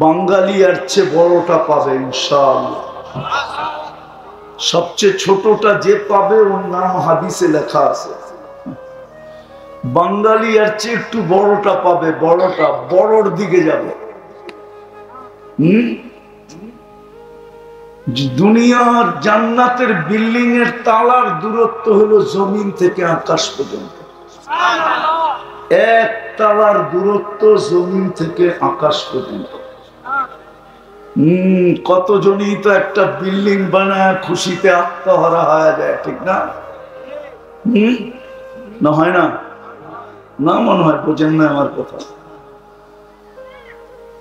বাঙালি এর চেয়ে বড়টা পাবে ইনশাআল্লাহ। সবচেয়ে ছোটটা যে পাবে ওর নাম হাদিসে লেখা আছে। বাঙালি এর চেয়ে একটু বড়টা পাবে, বড়টা বড়র দিকে যাবে। দুনিয়ার জান্নাতের বিল্ডিং এর তালার দূরত্ব হলো জমিন থেকে আকাশ পর্যন্ত। এক তালার দূরত্ব জমিন থেকে আকাশ পর্যন্ত। কতজনই তো একটা বিল্ডিং বানায় খুশিতে আত্মহারা হয়ে যায়, ঠিক না? না হয় না? না মনে হয় বোঝেন না আমার কথা।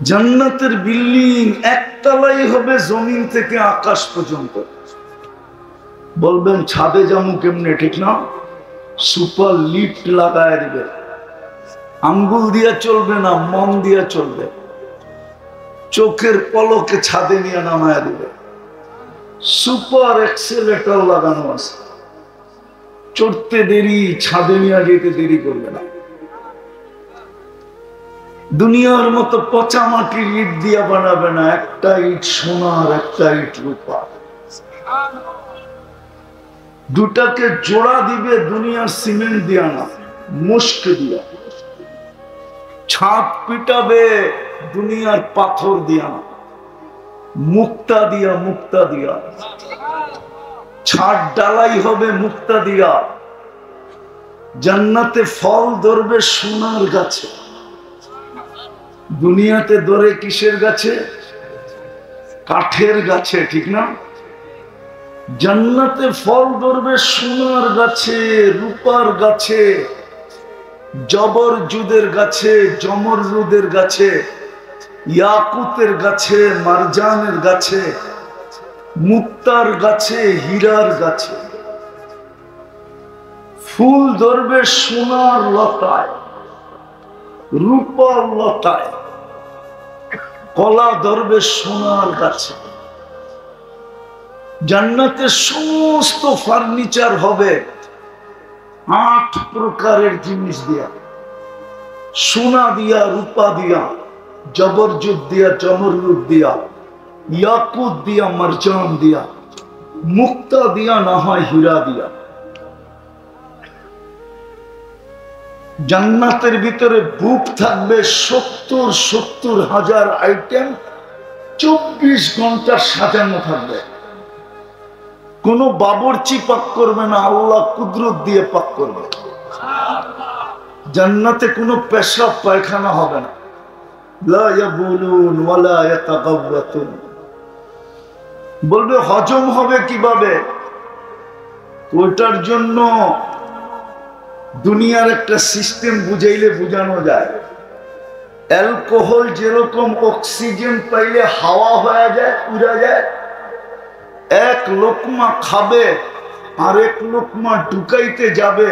জান্নাতের বিল্ডিং একতলাই হবে জমিন থেকে আকাশ পর্যন্ত। বলবেন ছাদে যাবো কেমনে, ঠিক না? সুপার লিফট লাগায় দিবে, আঙ্গুল দিয়া চলবে না, মন দিয়া চলবে। চোখের পলকে ছাদে নিয়ে নামায় দিবে, সুপার এক্সেলেটর লাগানো আছে, চড়তে দেরি, ছাদে নিয়ে যেতে দেরি করবে না। দুনিয়ার মতো পচা মাটির ইট দিয়া বানাবে না, একটা ইট সোনার, একটা ইট রূপা। দুটাকে জোড়া দিবে দুনিয়ার সিমেন্ট দিয়া না, মুস্ক দিয়া। ছাদ পিটাবে দুনিয়ার পাথর দিয়া না, মুক্তা দিয়া, মুক্তা দিয়া। ছাদ ডালাই হবে মুক্তা দিয়া। জান্নাতে ফল ধরবে সোনার গাছে, দুনিয়াতে ধরে কিসের গাছে? কাঠের গাছে, ঠিক না? জান্নাতে ফল ধরবে সোনার গাছে, রূপার গাছে, জবরজুদের গাছে, জমরজুদের গাছে, ইয়াকুতের গাছে, মারজানের গাছে, মুক্তার গাছে, হীরার গাছে। ফুল ধরবে সোনার লতায়, রূপার লতায়। কলা ধরবে সোনার গাছে। জান্নাতের সমস্ত ফার্নিচার হবে 8 প্রকারের জিনিস দিয়া, সোনা দিয়া, রূপা দিয়া, জবরজুদ দিয়া, জমরুদ দিয়া, ইয়াকুত দিয়া, মারজান দিয়া, মুক্তা দিয়া, না হয় হীরা দিয়া। জান্নাতের ভিতরে বুক থাকবে 70,000 আইটেম, 24 ঘন্টা সাজানো থাকবে। কোন বাবুর্চি পাক করবে না, আল্লাহ কুদরত দিয়ে পাক করবে। জান্নাতে কোনো পেশাব পায়খানা হবে না। লা ইয়াবুলুন ওয়ালা ইয়াতাগাওয়াতুন। বলবে হজম হবে কিভাবে? ওইটার জন্য দুনিয়ার একটা সিস্টেম বুঝাইলে বুঝানো যায়। অ্যালকোহল যেরকম অক্সিজেন পাইলে হাওয়া হয়ে যায়, উড়া যায়, এক লোকমা খাবে আরেক লোকমা ঢুকাইতে যাবে,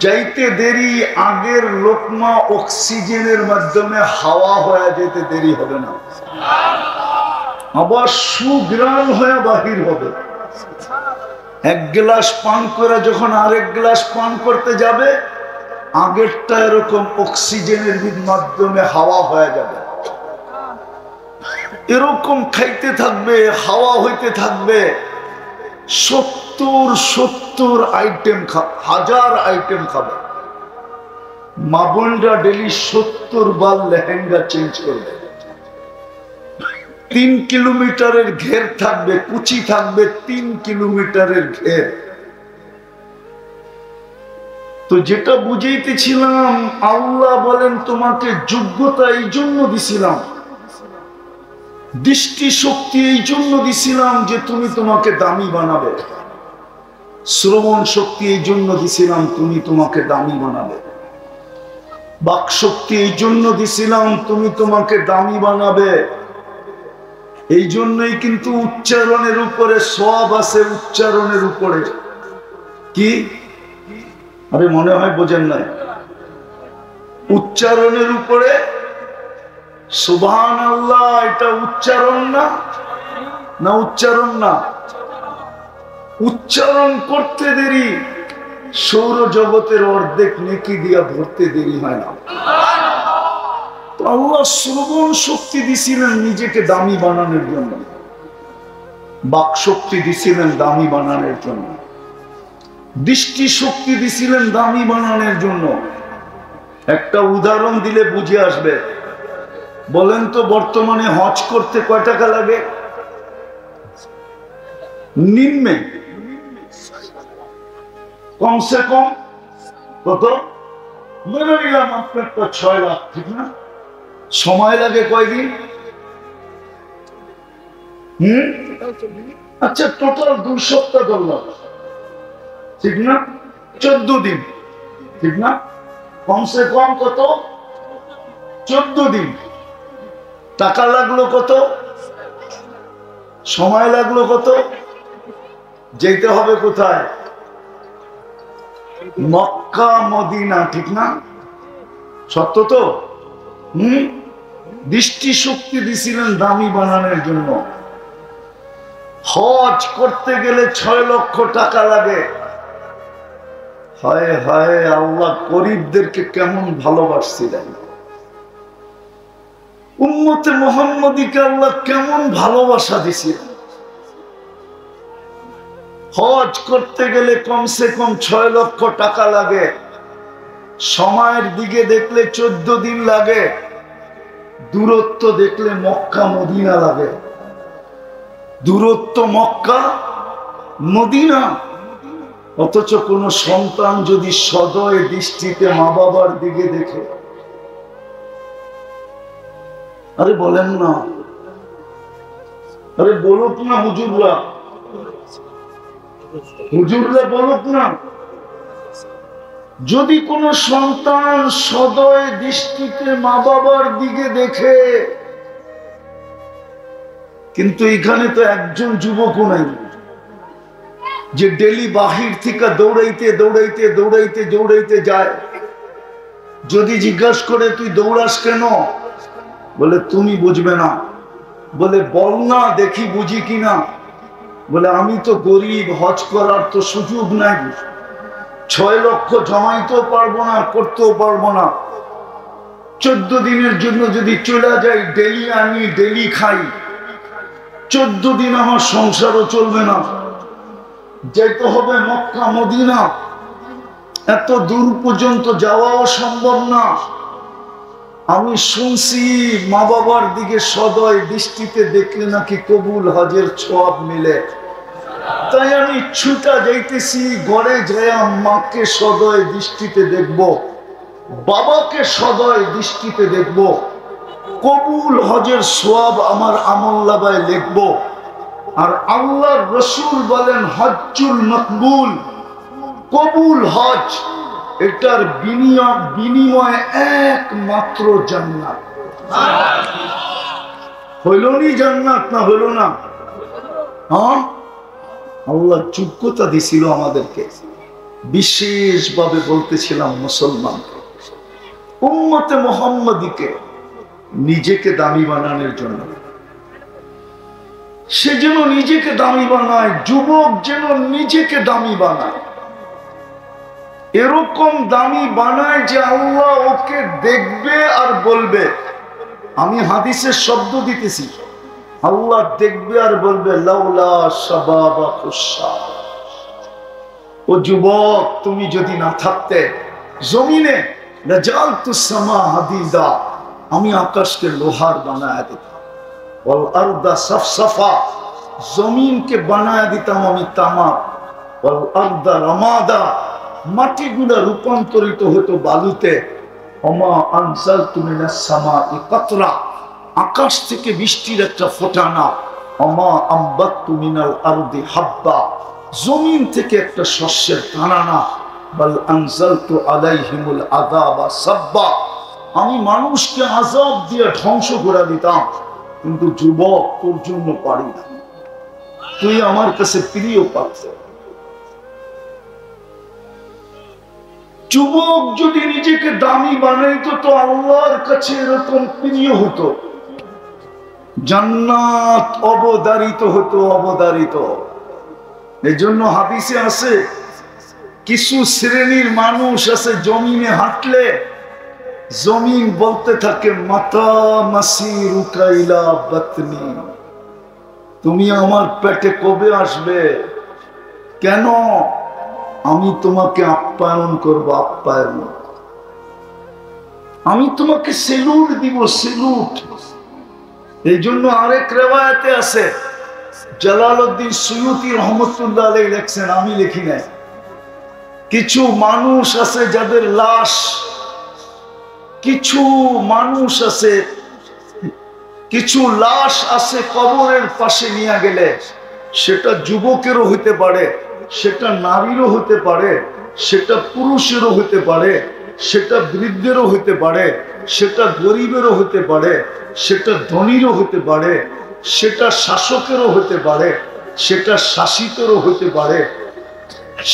যাইতে দেরি, আগের লোকমা অক্সিজেনের মাধ্যমে হাওয়া হয়ে যেতে দেরি হবে না, আবার সুগ্রাণ হয়ে বাহির হবে। এক গ্লাস পান করে যখন আরেক গ্লাস পান করতে যাবে, আগেরটা এরকম অক্সিজেনের মাধ্যমে হাওয়া হয়ে যাবে। এরকম খাইতে থাকবে, হাওয়া হইতে থাকবে। 70 আইটেম, 1000 আইটেম খাবে। মা বোনরা ডেলি 70 বার লেহেঙ্গা চেঞ্জ করবে। 3 কিলোমিটারের ঘের থাকবে, কুচি থাকবে 3 কিলোমিটারের ঘের। তো যেটা বুঝাইতেছিলাম, আল্লাহ বলেন তোমাকে যোগ্যতা এই জন্য দিছিলাম, দৃষ্টি শক্তি এই জন্য দিছিলাম যে তুমি তোমাকে দামি বানাবে, শ্রবণ শক্তি এই জন্য দিছিলাম তুমি তোমাকে দামি বানাবে, বাক শক্তি এই জন্য দিছিলাম তুমি তোমাকে দামি বানাবে। এই জন্যই কিন্তু উচ্চারণের উপরে সওয়াব আছে, উচ্চারণের উপরে কি? আরে মনে হয় বোঝেন নাই। উচ্চারণের উপরে সুবহানাল্লাহ, এটা উচ্চারণ না? না উচ্চারণ না? উচ্চারণ করতে দেরি, সৌরজগতের অর্ধেক নেকি দিয়া ভরতে দেরি হয় না। তো আল্লাহ শ্রবণ শক্তি দিছিলেন নিজেকে দামি বানানোর জন্য, বাক শক্তি দিছিলেন দামি বানানোর জন্য, দৃষ্টি শক্তি দিছিলেন দামি বানানোর জন্য। একটা উদাহরণ দিলে বুঝে আসবে। বলেন তো বর্তমানে হজ করতে কয় টাকা লাগে? নিম্নে কমসে কম কত? মেনে নিলাম আপনার তো 6 লাখ, ঠিক না? সময় লাগে কয়দিন? আচ্ছা, টোটাল 2 সপ্তাহ ধরলাম, ঠিক না? 14 দিন, ঠিক না? কমসে কম কত? 14 দিন। টাকা লাগলো কত? সময় লাগলো কত? যেতে হবে কোথায়? মক্কা মদিনা, ঠিক না? সত্য তো? দৃষ্টি শক্তি দিছিলেন দামি বানানোর জন্য। হজ করতে গেলে 6 লক্ষ টাকা লাগে। হায় হায়, আল্লাহ গরিবদেরকে কেমন ভালোবাসছিলেন, উম্মতে মুহাম্মদীকে আল্লাহ কেমন ভালোবাসা দিছিলেন। হজ করতে গেলে কমসে কম 6 লক্ষ টাকা লাগে। সময়ের দিকে দেখলে 14 দিন লাগে, দূরত্ব দেখলে মক্কা মদিনা লাগে। দূরত্ব মক্কা মদিনা, অথচ কোন সন্তান যদি সদয় দৃষ্টিতে মা বাবার দিকে দেখে, আরে বলেন না, আরে বলুক না হুজুররা, হুজুররা বলুক না, যদি কোন সন্তান সদয় দৃষ্টিতে মা বাবার দিকে দেখে, কিন্তু এখানে তো একজন যুবকও নাই যে ডেলি বাহির থেকে দৌড়াইতে দৌড়াইতে দৌড়াইতে দৌড়াইতে যায়। যদি জিজ্ঞাসা করে তুই দৌড়াস কেন, বলে তুমি বুঝবে না। বলে বল না দেখি বুঝি কিনা। বলে আমি তো গরিব, হজ করার তো সুযোগ নাই, 6 লক্ষ জমাইতেও পারবো না, করতেও পারবো না। 14 দিনের জন্য যদি চলে যাই, ডেলি আনি ডেলি খাই, 14 দিন আমার সংসারও চলবে না। যেতে হবে মক্কা মদিনা, এত দূর পর্যন্ত যাওয়াও সম্ভব না। আমি শুনছি মা বাবার দিকে সদয় দৃষ্টিতে দেখলে নাকি কবুল হজের সওয়াব মিলে। তাই আমি ছুটা যাইতেছি, ঘরে যাইয়া মাকে সদয় দৃষ্টিতে দেখব, বাবাকে সদয় দৃষ্টিতে দেখব, কবুল হজের সওয়াব আমার আমলনামায় লিখব। আর আল্লাহর রাসূল বলেন হজ্জুল মাকবুল, কবুল হজ, এটার বিনিময় একমাত্র জান্নাত। হইল নি জান্নাত না হইল না? হ্যাঁ, আল্লাহ যোগ্যতা দিছিল আমাদেরকে। বিশেষভাবে বলতেছিলাম মুসলমানকে, উম্মতে মুহাম্মাদীকে নিজেকে দামি বানানোর জন্য। সে যেন নিজেকে দামি বানায়, যুবক যেন নিজেকে দামি বানায়, এরকম দামি বানায় যে আল্লাহ ওকে দেখবে আর বলবে। আমি হাদিসের শব্দ দিতেছি, আল্লাহ দেখবে আর বলবে লাউলা শাবাবা খুশা, ও যুবক তুমি যদি না থাকতে জমিনে, লাজালতুস সামা হাদিদা, আমি আকাশকে লোহার বানায় দিতাম, ওয়াল আরদা সাফসাফা, জমিনকে বানায় দিতাম আমি তামা, ওয়াল আরদা রামাদা, মাটিগুলা রূপান্তরিত হতো বালুতে, ওমা আনজালতু মিনাস সামাই কাতরা, আকাশ থেকে বৃষ্টির একটা ফোঁটানা, ওমা আম্বাততু মিনাল আরদি হাব্বা, জমিন থেকে একটা শস্যের দানা, বাল আনজালতু আলাইহিমুল আযাবা সাব্বা, আমি মানুষকে আযাব দিয়ে ধ্বংস করে দিতাম। কিন্তু যুবক তোর জন্য পারি না, তুই আমার কাছে প্রিয় পাত্র। যুবক যদি নিজেকে দামি বানাইতো তো আল্লাহর কাছে এরকম প্রিয় হতো, জান্নাত অবধারিত হতো, অবধারিত। এই জন্য হাদিসে আছে কিছু শ্রেণীর মানুষ আছে জমিনে হাঁটলে জমিন বলতে থাকে মাতা মাসিরুকা ইলা বাতনি, তুমি আমার পেটে কবে আসবে? কেন? আমি তোমাকে আপ্যায়ন করবো, আপ্যায়ন, আমি তোমাকে সেলুট দিব, সেলুট। এই জন্য আরেক রিওয়ায়াতে আছে, জালালউদ্দিন সুয়ুতী রহমতুল্লাহ আলাইহি লেখছেন, আমি লিখি নাই, কিছু মানুষ আছে যাদের লাশ, কিছু মানুষ আছে, কিছু লাশ আছে কবরের পাশে নিয়ে গেলে, সেটা যুবকেরও হইতে পারে, সেটা নারীরও হতে পারে, সেটা পুরুষেরও হতে পারে, সেটা বৃদ্ধেরও হতে পারে, সেটা গরিবেরও হতে পারে, সেটা ধনীরও হতে পারে, সেটা শাসকেরও হতে পারে, সেটা শাসিতেরও হতে পারে,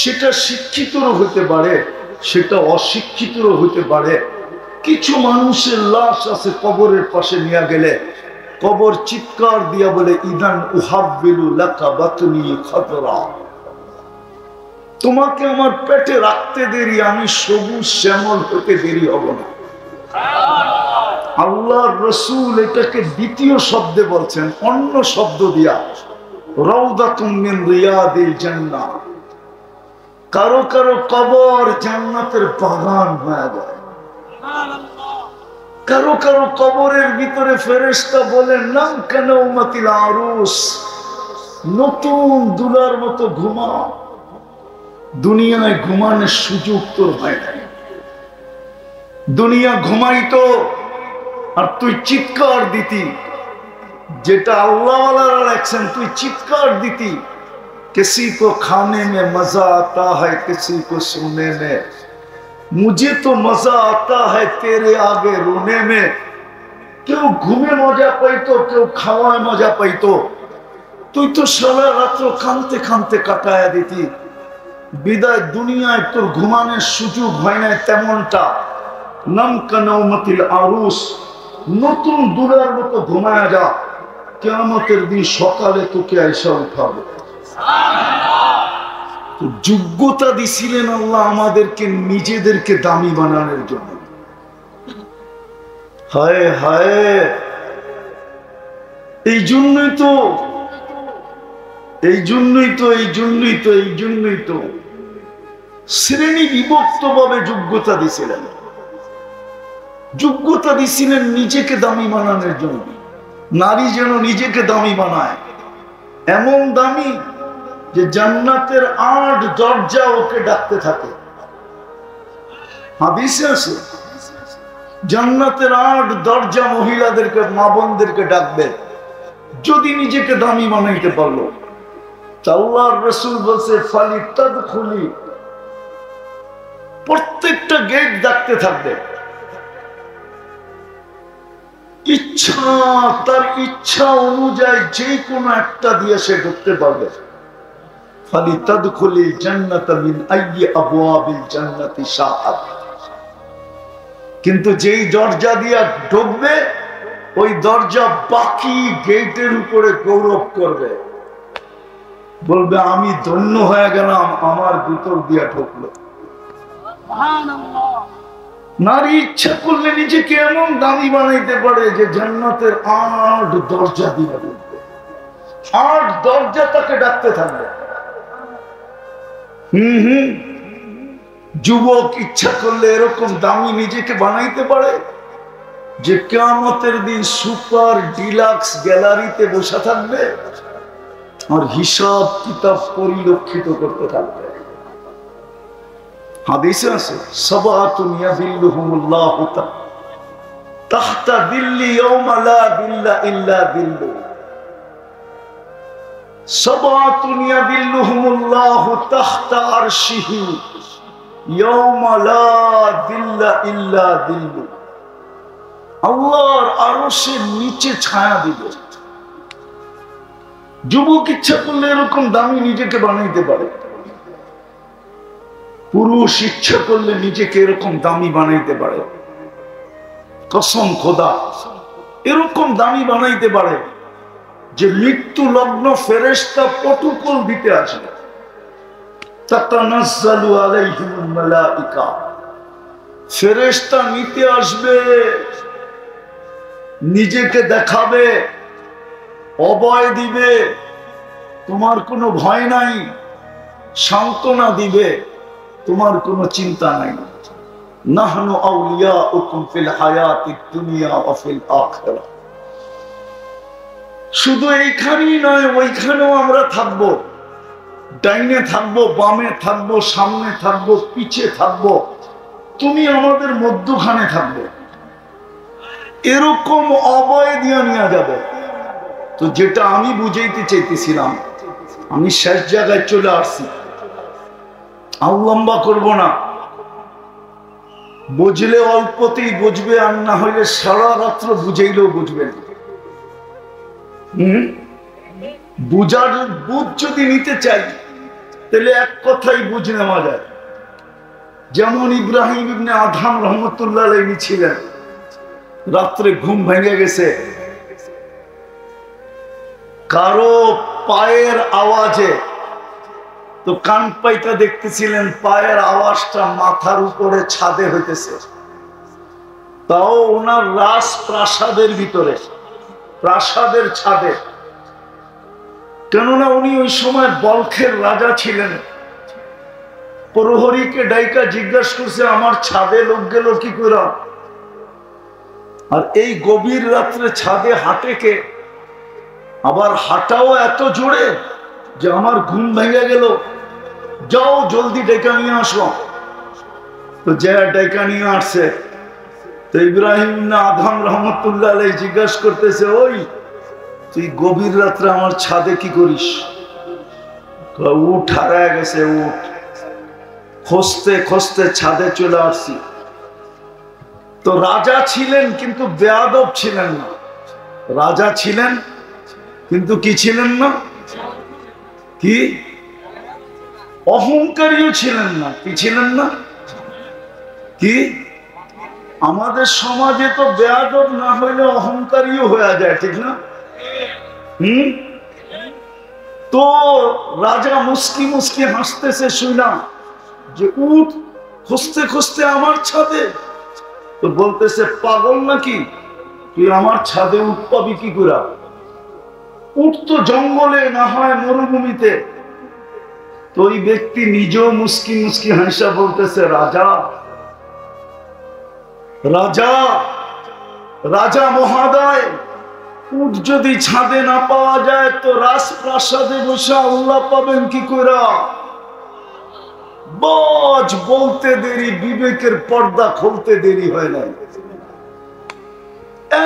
সেটা শিক্ষিতরও হতে পারে, সেটা অশিক্ষিতরও হতে পারে। কিছু মানুষের লাশ আছে কবরের পাশে নিয়ে গেলে কবর চিৎকার দিয়া বলে ইদান উহাব্বিলু লাকা বাতনি খাতরা, তোমাকে আমার পেটে রাখতে দেরি, আমি সবুজ শ্যামল হতে দেরি হব না। আল্লাহর রাসূল এটাকে দ্বিতীয় শব্দে বলছেন, অন্য শব্দ দিয়া, রাউদাতুম মিন রিয়াদিল জান্নাহ। কারো কারো কবর জান্নাতের বাগান হয়ে যায়, কারো কারো কবরের ভিতরে ফেরেশতা বলেন নাম কানাউমাতিল আরুস, নতুন দুলার মতো ঘুমা। দুনিয়ায় ঘুমানোর সুযোগ তোর হয় নাই, দুনিয়া ঘুমাইতো আর তুই চিৎকার দিতি, যেটা আল্লাহওয়ালারা লেখছেন তুই চিৎকার দিতি। किसी को खाने में मजा आता है, किसी को सोने में, मुझे तो मजा आता है तेरे आगे रोने में। কেউ ঘুমে মজা পাইতো, কেউ খাওয়ায় মজা পাইতো, তুই তো সারা রাত্র কানতে কানতে কাটায়া দিতি। বিদায় দুনিয়ায় তোর ঘুমানোর সুযোগ হয় না তেমনটা। নাম কানাউমাতিল আরুস, নতুন দুলার মতো ঘুমায়া যা, কিয়ামতের দিন সকালে তোকে আইসা উঠাবে। যোগ্যতা দিছিলেন আল্লাহ আমাদেরকে নিজেদেরকে দামি বানানোর জন্য। হায় হায়, এই জন্যই তো শ্রেণী বিভক্ত ভাবে যোগ্যতা দিছিলেন নিজেকে দামি বানানোর জন্য। নারী যেন নিজেকে দামি বানায়, এমন দামি যে জান্নাতের ৮ দরজা ওকে ডাকতে থাকে। হাদিসে আছে জান্নাতের ৮ দরজা মহিলাদেরকে, মা বোনদেরকে ডাকবে যদি নিজেকে দামি বানাইতে পারলো। আল্লাহর রাসূল বলছে ফালিতাদখুলি, প্রত্যেকটা গেট ডাকতে থাকবে। তার ইচ্ছা অনুযায়ী যে কোনো একটা দিয়ে সে ঢুকতে পারবে। ফালিতাদখুলি জান্নাতা মিন আইয়ি আবওয়াবিল জান্নাতি শাআত, কিন্তু যেই দরজা দিয়া ঢুকবে ওই দরজা বাকি গেটের উপরে গৌরব করবে, বলবে আমি ধন্য হয়ে গেলাম, আমার ভিতর দিয়া ঢুকলো। নারী ইচ্ছা করলে নিজেকে এমন দামি বানাইতে পারে যে জান্নাতের ৮ দরজা দিয়ে ঢুকবে, ৮ দরজা তাকে ডাকতে থাকবে। যুবক ইচ্ছা করলে এরকম দামি নিজেকে বানাইতে পারে যে কিয়ামতের দিন সুপার ডিলাক্স গ্যালারিতে বসে থাকবে আর হিসাব কিতাব পরিলক্ষিত করতে থাকবে। হাদিসে আছে সাবাতুন ইয়াযিল্লুহুমুল্লাহু তাহতা দিল্লি ইয়াওমা লা দিল্লা ইল্লা দিল্লু। সাবাতুন ইয়াযিল্লুহুমুল্লাহু তাহতা আরশিহি ইয়াওমা লা দিল্লা ইল্লা দিল্লু। আল্লাহর আরশের নিচে ছায়া দিবে। যুবক ইচ্ছা করলে এরকম দামি নিজেকে বানাইতে পারে, পুরুষ ইচ্ছা করলে নিজেকে এরকম দামি বানাইতে পারে। কসম খোদা, এরকম দামি বানাইতে পারে যে মৃত্যু লগ্ন ফেরেশতা প্রটোকল দিতে আসবে। তাতানাজ্জালু আলাইহিমুল মালাইকা, ফেরেশতা নিতে আসবে, নিজেকে দেখাবে, অভয় দিবে, তোমার কোনো ভয় নাই, সান্ত্বনা দিবে, তোমার কোনো চিন্তা নাই। নাহনু আউলিয়াউকুম ফিল হায়াতিদ দুনিয়া ওয়া ফিল আখিরাহ। শুধু এইখানেই নয়, ওইখানেও আমরা থাকবো, ডাইনে থাকবো, বামে থাকবো, সামনে থাকবো, পিছে থাকবো, তুমি আমাদের মধ্যখানে থাকবে। এরকম অভয় দিয়ে নিয়ে যাবে। তো যেটা আমি বুঝাইতে চাইতেছিলাম, আমি শেষ জায়গায় চলে আসছি, আর লম্বা করব না। বুঝলে অল্পতেই বুঝবে, আর না হইলে সারা রাত্র বুঝাইলেও বুঝবে না। বুঝ যদি নিতে চাই তাহলে এক কথাই বুঝ নেওয়া যায়। যেমন ইব্রাহিম ইবনে আদহাম রহমতুল্লাহ আলাইহি ছিলেন, রাত্রে ঘুম ভেঙে গেছে, কারো পায়ের আওয়াজে, তো কান পাইটা দেখতেছিলেন পায়ের আওয়াজটা মাথার উপরে ছাদে হইতেছে, তাও ওনার রাজ প্রাসাদের ভিতরে, প্রাসাদের ছাদে। কেননা উনি ওই সময় বলখের রাজা ছিলেন। প্রহরীকে ডাইকা জিজ্ঞাসা করছে, আমার ছাদে লোক গেল কি করে? আর এই গভীর রাত্রে ছাদে হাঁটে কে? আবার হাঁটাও এত জোরে যে আমার ঘুম ভেঙে গেল, যাও জলদি ডেকে নিয়ে আসো। তো যা ডেকে নিয়ে আসছে, তো ইব্রাহিম না আদহাম রহমতুল্লাহ আলাইহি জিজ্ঞাসা করতেছে, ওই তুই গভীর রাত্রে আমার ছাদে কি করিস? উঠ, হারায় গেছে উঠ। খুঁজতে খুঁজতে ছাদে চলে আসছি। তো রাজা ছিলেন কিন্তু বেয়াদব ছিলেন না, রাজা ছিলেন কিন্তু কি ছিলেন না, কি অহংকারীও ছিলেন না, কি ছিলেন না, কি আমাদের সমাজে তো বেয়াদব না হইলে অহংকারীও হয়ে যায়, ঠিক না? তো রাজা মুস্কি মুস্কি হাসতেছে শুনা যে উঠ খুঁজতে খুঁজতে আমার ছাদে। তো বলতেছে পাগল নাকি, তুই আমার ছাদে উঠ পাবি কি করে? উঠ তো জঙ্গলে, না হয় মরুভূমিতে। তো ওই ব্যক্তি নিজেও মুস্কি মুস্কি হাসা বলতেছে রাজা রাজা রাজা মহাদয়, উঠ যদি ছাদে না পাওয়া যায় তো রাজপ্রাসাদে বসে আল্লাহ পাবেন কি করে? বজ বলতে দেরি, বিবেকের পর্দা খুলতে দেরি হয় না।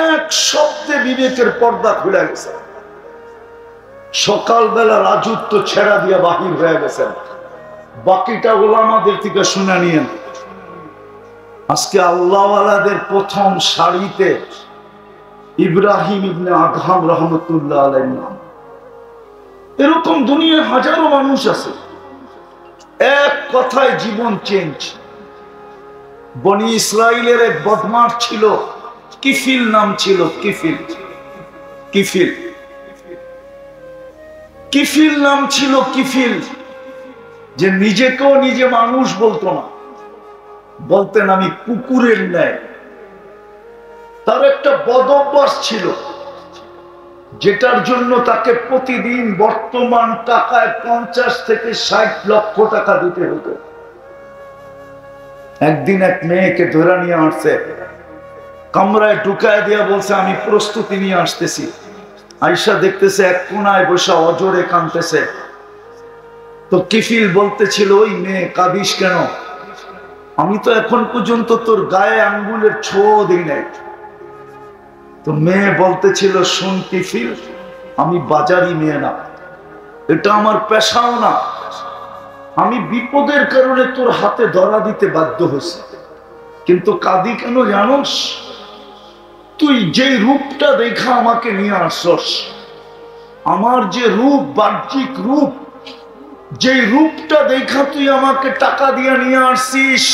এক শব্দে বিবেকের পর্দা খুলে গেছে। সকালবেলা রাজত্ব ছেড়া দিয়া বাহির হয়ে গেছেন। বাকিটা ওলামাদের থেকে শুনে নিয়েন। আজকে আল্লাহওয়ালাদের প্রথম সারিতে ইব্রাহিম ইবনে আদহাম রহমতুল্লাহ আলাইহির নাম। এরকম দুনিয়ায় হাজারো মানুষ আছে, এক কথায় জীবন চেঞ্জ। বনি ইসরাইলের এক বদমাশ ছিল, কিফিল নাম ছিল। কিফিল কিফিল কিফিল নাম ছিল। কিফিল যে নিজেকেও নিজে মানুষ বলতো না, বলতেন আমি কুকুরের ন্যায়। তার একটা বদ অভ্যাস ছিল, যেটার জন্য তাকে প্রতিদিন বর্তমান টাকায় 50 থেকে 60 লক্ষ টাকা দিতে হতো। একদিন এক মেয়েকে ধরে নিয়ে আসছে, কামরায় ঢুকায় দিয়া বলছে আমি প্রস্তুতি নিয়ে আসতেছি। আয়সা দেখতেছে এক কোনায় বসে অজরে কাঁদতেছে। তো কিফিল বলতেছিল, ওই মেয়ে কাঁদিস কেন? আমি তো এখন পর্যন্ত তোর গায়ে আঙ্গুলের ছোঁয়া দিই নাই। তো মেয়ে বলতেছিল, শোন কিফিল, আমি বাজারি মেয়ে না, এটা আমার পেশাও না। আমি বিপদের কারণে তোর হাতে ধরা দিতে বাধ্য হয়েছি, কিন্তু কাঁদি কেন জানোস? তুই যে রূপটা দেখা আমাকে নিয়ে আসছস, আমার যে রূপ, বাহ্যিক রূপ, যে রূপটা দেখা তুই আমাকে টাকা দিয়ে নিয়ে আসছিস,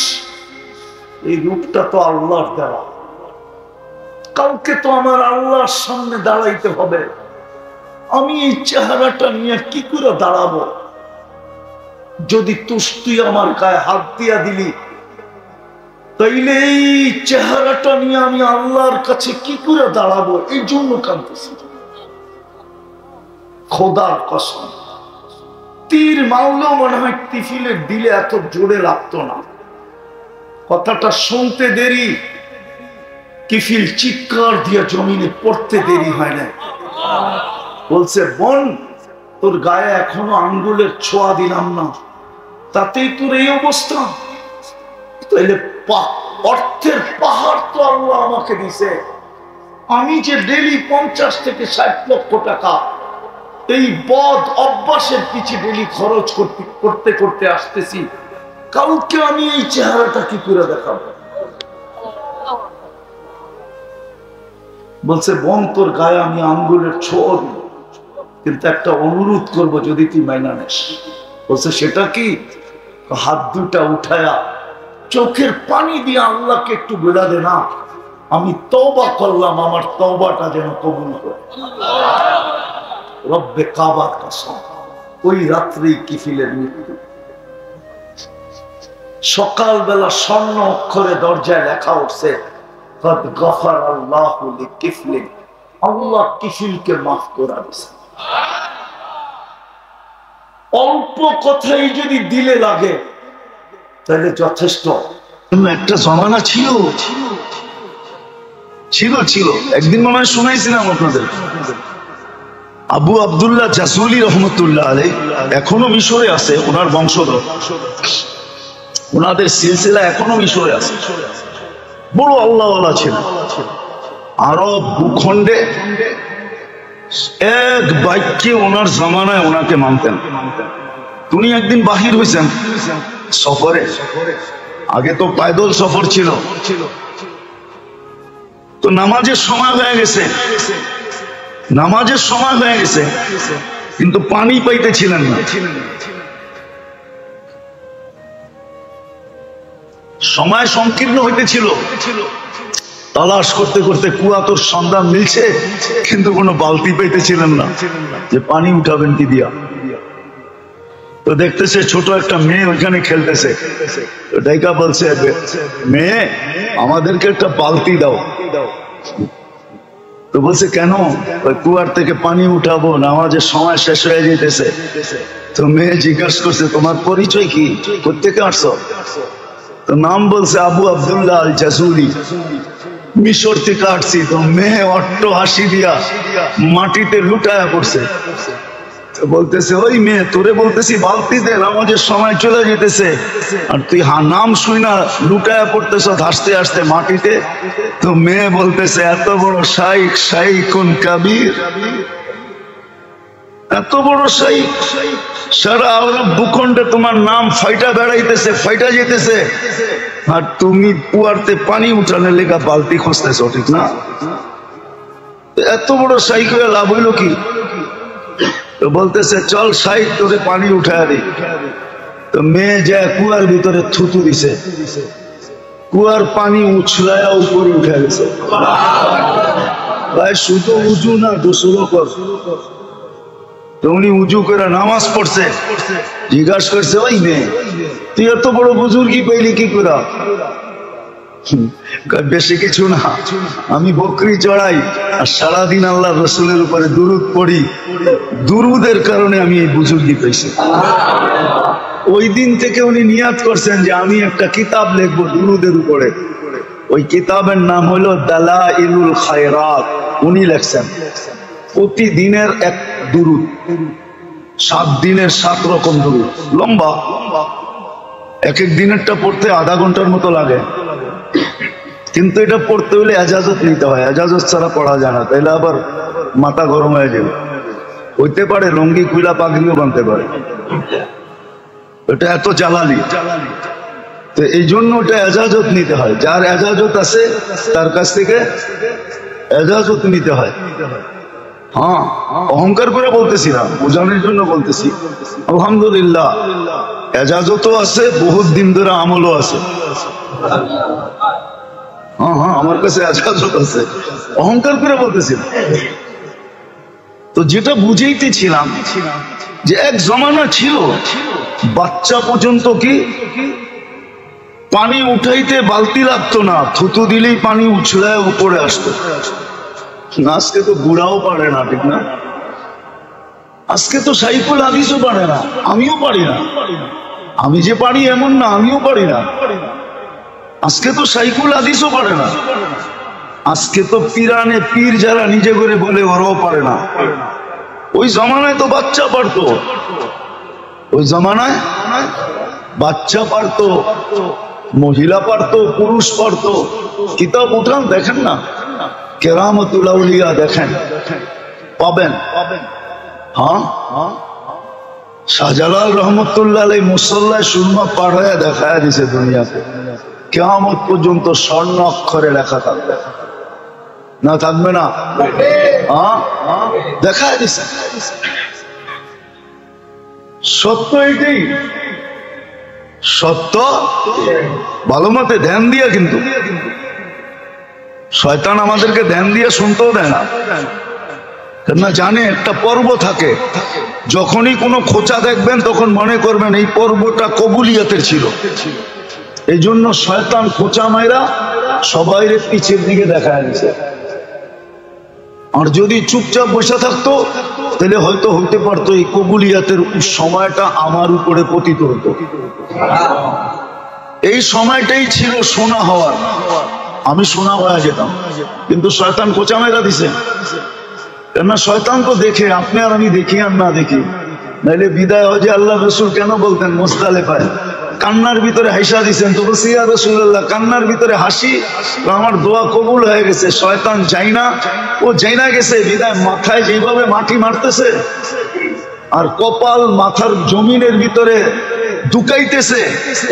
এই রূপটা তো আল্লাহর দেওয়া। কালকে তো আমার আল্লাহর সামনে দাঁড়াইতে হবে। আমি এই চেহারাটা নিয়ে কি করে দাঁড়াবো? যদি তুই আমার গায়ে হাত দিয়া দিলি, তাইলে এই চেহারাটা নিয়ে আমি আল্লাহর কাছে কি করে দাঁড়াবো? এই জন্য কাঁদতেছি। খোদার কসম, তীর মারলেও মনে হয় কিফিলের দিলে এত জোরে লাগতো না। কথাটা শুনতে দেরি, কিফিল চিৎকার দিয়ে জমিনে পড়তে দেরি হয় না। বলছে, বোন, তোর গায়ে এখনো আঙ্গুলের ছোঁয়া দিলাম না, তাতেই তোর এই অবস্থা? তাইলে অর্থের পাহাড় তো আল্লাহ আমাকে দিছে। আমি যে ডেলি 50 থেকে 60 লক্ষ টাকা এই বদ অভ্যাসের পিছে ডেলি খরচ করতে করতে আসতেছি, কাউকে আমি এই চেহারাটা কি করে দেখাবো? বলছে, বোন, তোর গায়ে আমি আঙ্গুলের ছোঁয়া দিব, কিন্তু একটা অনুরোধ করব, যদি তুই মাইনা নিস। বলছে, সেটা কি? হাত দুটা উঠায়া চোখের পানি দিয়ে আল্লাহকে একটু বেড়া দে না, আমি তওবা করলাম, আমার তওবাটা যেন কবুল করে। রব্বে কাবার কসম, ওই রাত্রেই কিফিলের মৃত্যু। সকালবেলা স্বর্ণ অক্ষরে দরজায় লেখা উঠছে, কদ গফার আল্লাহু লিকিফলিন, আল্লাহ কিফিলকে মাফ করে দিয়েছে। অল্প কথাই যদি দিলে লাগে তাহলে যথেষ্ট। একটা জমানা ছিল ছিল ছিল একদিন মনে হয় শুনাইছিলাম আপনাদের, আবু আব্দুল্লাহ জাসুলি রহমতুল্লাহ আলাইহি এখনো মিশরে আছে, ওনার বংশধর, ওনাদের সিলসিলা এখনো মিশরে আছে। বড় আল্লাহওয়ালা ছিল। আরব ভূখণ্ডে এক বাক্যে ওনার জামানায় ওনাকে মানতেন। উনি একদিন বাহির হয়েছেন সফরে, আগে তো পায়দল সফর ছিল, তো নামাজের সময় হয়ে গেছে, নামাজের সময় হয়ে গেছে, কিন্তু পানি পাইতেছিলেন না। সময় সংকীর্ণ হইতেছিল, তালাশ করতে করতে কুয়া তোর সন্ধান মিলছে, কিন্তু কোনো বালতি পাইতেছিলেন না যে পানি উঠাবেন কি দিয়া। তো দেখতেছে ছোট একটা মেয়ে ওইখানে খেলতেছে, তো ডাইকা বলছে, মেয়ে আমাদেরকে একটা বালতি দাও। তো বলছে কেন? ওই কুয়ার থেকে পানি উঠাবো, নামাজের সময় শেষ হয়ে যেতেছে। তো মেয়ে জিজ্ঞাসা করছে, তোমার পরিচয় কি, কোথেকে আসছো? তো নাম বলছে আবু আব্দুল্লাহ আল জাজুলি, মিশর থেকে আসছি। তো মেয়ে অট্ট হাসি দিয়া মাটিতে লুটায়া পড়ছে। বলতেছে, ওই মেয়ে, তোরে বলতেছি বালতি দে, নামাজের সময় চলে যেতেছে, আর তুই নাম শুই না লুটায়া পড়তেছ হাসতে হাসতে মাটিতে। তো মেয়ে বলতেছে, এত বড় শাইখ, শাইখুন কাবীর, এত বড় শাইখ, সারা আরব ভূখণ্ডে তোমার নাম ফাইটা বেড়াইতেছে, ফাইটা যেতেছে, আর তুমি কুয়ারতে পানি উঠানোর লেখা বালতি খুঁজতেছ, ঠিক না? এত বড় শাইখ হয়ে লাভ হইল কি? তো বলতেছে, চল শাইখ তোরে পানি উঠায় দি। তো মেয়ে যায় কুয়ার ভিতরে থুতু দিছে, কুয়ার পানি উছলায়া উপরে উঠে গেছে। ভাই শুধু উজু না, গোসলও কর। তো উনি উজু করে নামাজ পড়ছে, জিজ্ঞাসা করছে, ওই মেয়ে, তুই এত বড় বুজুর্গি পেলি কি করে? বেশি কিছু না, আমি বকরি চড়াই আর সারাদিন আল্লাহ রসুলের উপরে দুরুদ পড়ি, দুরুদের কারণে আমি এই বুজুর্গি পেয়েছি। ওই দিন থেকে উনি নিয়াত করছেন যে আমি একটা কিতাব লিখবো দুরুদের উপরে। ওই কিতাবের নাম হলো দালাইলুল খায়রাত। উনি লেখছেন প্রতিদিনের এক দুরুদ, 7 দিনের 7 রকম দুরুদ, লম্বা। এক এক দিনেরটা পড়তে আধা ঘন্টার মতো লাগে, কিন্তু এটা পড়তে হলে এজাজত নিতে হয়, এজাজত ছাড়া পড়া যায় না, তাইলে আবার মাথা গরম হয়ে যাবে। হইতে পারে লঙ্গি খুলা পাগড়িও বানতে পারে, এটা এত জ্বালালি। তো এই জন্য ওটা এজাজত নিতে হয়, যার এজাজত আছে তার কাছ থেকে এজাজত নিতে হয়। হ্যাঁ, অহংকার করে বলতেছি না, বোঝানোর জন্য বলতেছি। আলহামদুলিল্লাহ এজাজতও আছে, বহুত দিন ধরে আমলও আছে। হ্যাঁ হ্যাঁ, আমার কাছে এজাজত আছে, অহংকার করে বলতেছি না। তো যেটা বুঝাইতেছিলাম যে এক জমানা ছিল বাচ্চা পর্যন্ত কি পানি উঠাইতে বালতি লাগতো না, থুতু দিলেই পানি উছলায় উপরে আসতো। আজকে তো বুড়াও পারে না, ঠিক না? আজকে তো সাইকুল হাদিসও পারে না, আমিও পারি না। আমি যে পারি এমন না, আমিও পারি না। আজকে তো সাইকুল হাদিসও পারে না। আজকে তো পীরানে পীর যারা নিজে করে বলে ওরাও পারে না। ওই জমানায় তো বাচ্চা পারতো, ওই জমানায় বাচ্চা পারতো, মহিলা পারতো, পুরুষ পারতো। কিতাব উঠান দেখেন না, কেরামতুল আউলিয়া দেখেন, পাবেন। হ্যাঁ, শাহজালাল রহমতুল্লাহ আলাইহি মুসল্লায় সুরমা পাড়ায় দেখায় দিছে দুনিয়াতে, কিয়ামত পর্যন্ত স্বর্ণ অক্ষরে লেখা থাকবে না, থাকবে না? হ্যাঁ, দেখায় দিছে। সত্য এটাই, সত্য ভালো মতে ধ্যান দিয়া, কিন্তু শয়তান আমাদেরকে ধ্যান দিয়ে শুনতেও দেয় না, কেননা জানে একটা পর্ব থাকে। যখনই কোনো খোঁচা দেখবেন তখন মনে করবেন এই পর্বটা কবুলিয়াতের ছিল। এই জন্য শয়তান খোঁচা মাইরা সবাই পিছের দিকে দেখা দিচ্ছে। আর যদি চুপচাপ বসে থাকতো তাহলে হয়তো হতে পারতো এই কবুলিয়াতের সময়টা আমার উপরে পতিত হতো। এই সময়টাই ছিল সোনা হওয়ার, আমি সোনা হয়ে যেতাম, কিন্তু শয়তান খোঁচা মাইরা দিছে। কেননা শয়তান তো দেখে, আপনি আর আমি দেখি আর না দেখি। নাইলে বিদায় হজে আল্লাহ রসুল কেন বলতেন মুজদালিফায় কান্নার ভিতরে হাসা দিছেন? তো বলছি ইয়া রাসূলুল্লাহ, কান্নার ভিতরে হাসি, আমার দোয়া কবুল হয়ে গেছে। শয়তান যাই না, ও যাই না গেছে বিদায় মাথায় যেভাবে মাটি মারতেছে আর কপাল মাথার জমিনের ভিতরে ঢুকাইতেছে,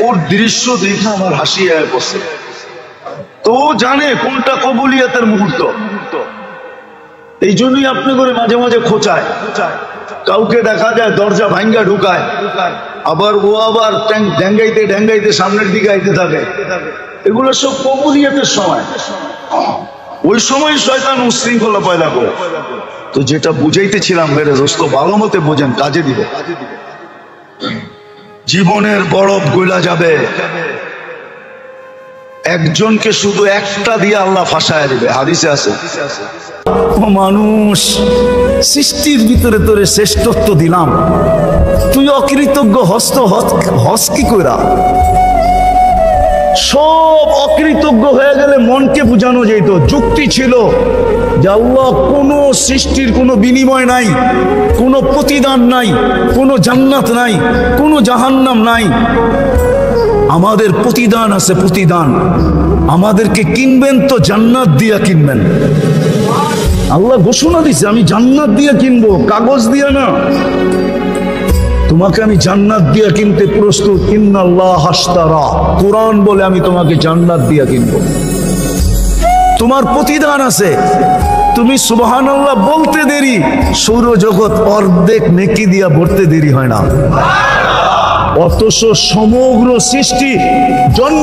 ওর দৃশ্য দেখে আমার হাসি আয় পড়ছে। তো জানে কোনটা কবুলিয়াতের মুহূর্ত। এই জন্যই আপনি করে মাঝে মাঝে খোঁচায়, কাউকে দেখা যায় দরজা ভাঙ্গা ঢুকায়, আবার ও আবার ড্যাঙ্গাইতে ড্যাঙ্গাইতে সামনের দিকে আইতে থাকে। এগুলো সব কবুলিয়তের সময়, ওই সময় শয়তান উশৃঙ্খলা পয়দা করে। তো যেটা বুঝাইতেছিলাম বেড়ে দোস্ত ভালো মতে বোঝেন, কাজে দিবে। জীবনের বরফ গলা যাবে, একজনকে শুধু একটা দিয়ে আল্লাহ ফাঁসায় দিবে, হাদিসে আছে। ও মানুষ, সৃষ্টির ভিতরে তোরে শ্রেষ্ঠত্ব দিলাম, তুই অকৃতজ্ঞ হস কি কইরা? সব অকৃতজ্ঞ হয়ে গেলে মনকে বুঝানো যেত, যুক্তি ছিল যে আল্লাহ কোনো সৃষ্টির কোনো বিনিময় নাই, কোনো প্রতিদান নাই, কোনো জান্নাত নাই, কোনো জাহান্নাম নাই। আমাদের প্রতিদান আছে, প্রতিদান। আমাদেরকে কিনবেন তো জান্নাত দিয়া কিনবেন। আল্লাহ ঘোষণা দিছে আমি জান্নাত দিয়া কিনবো, কাগজ দিয়া না। তোমাকে আমি জান্নাত দিয়া কিনতে প্রস্তুত। ইন্নাল্লাহ হাশতারা, কোরআন বলে আমি তোমাকে জান্নাত দিয়া কিনবো। তোমার প্রতিদান আছে। তুমি সুবহানাল্লাহ বলতে দেরি, সৌরজগৎ অর্ধেক নেকি দিয়া ভরতে দেরি হয় না। অথচ সমগ্র সৃষ্টি জন্ম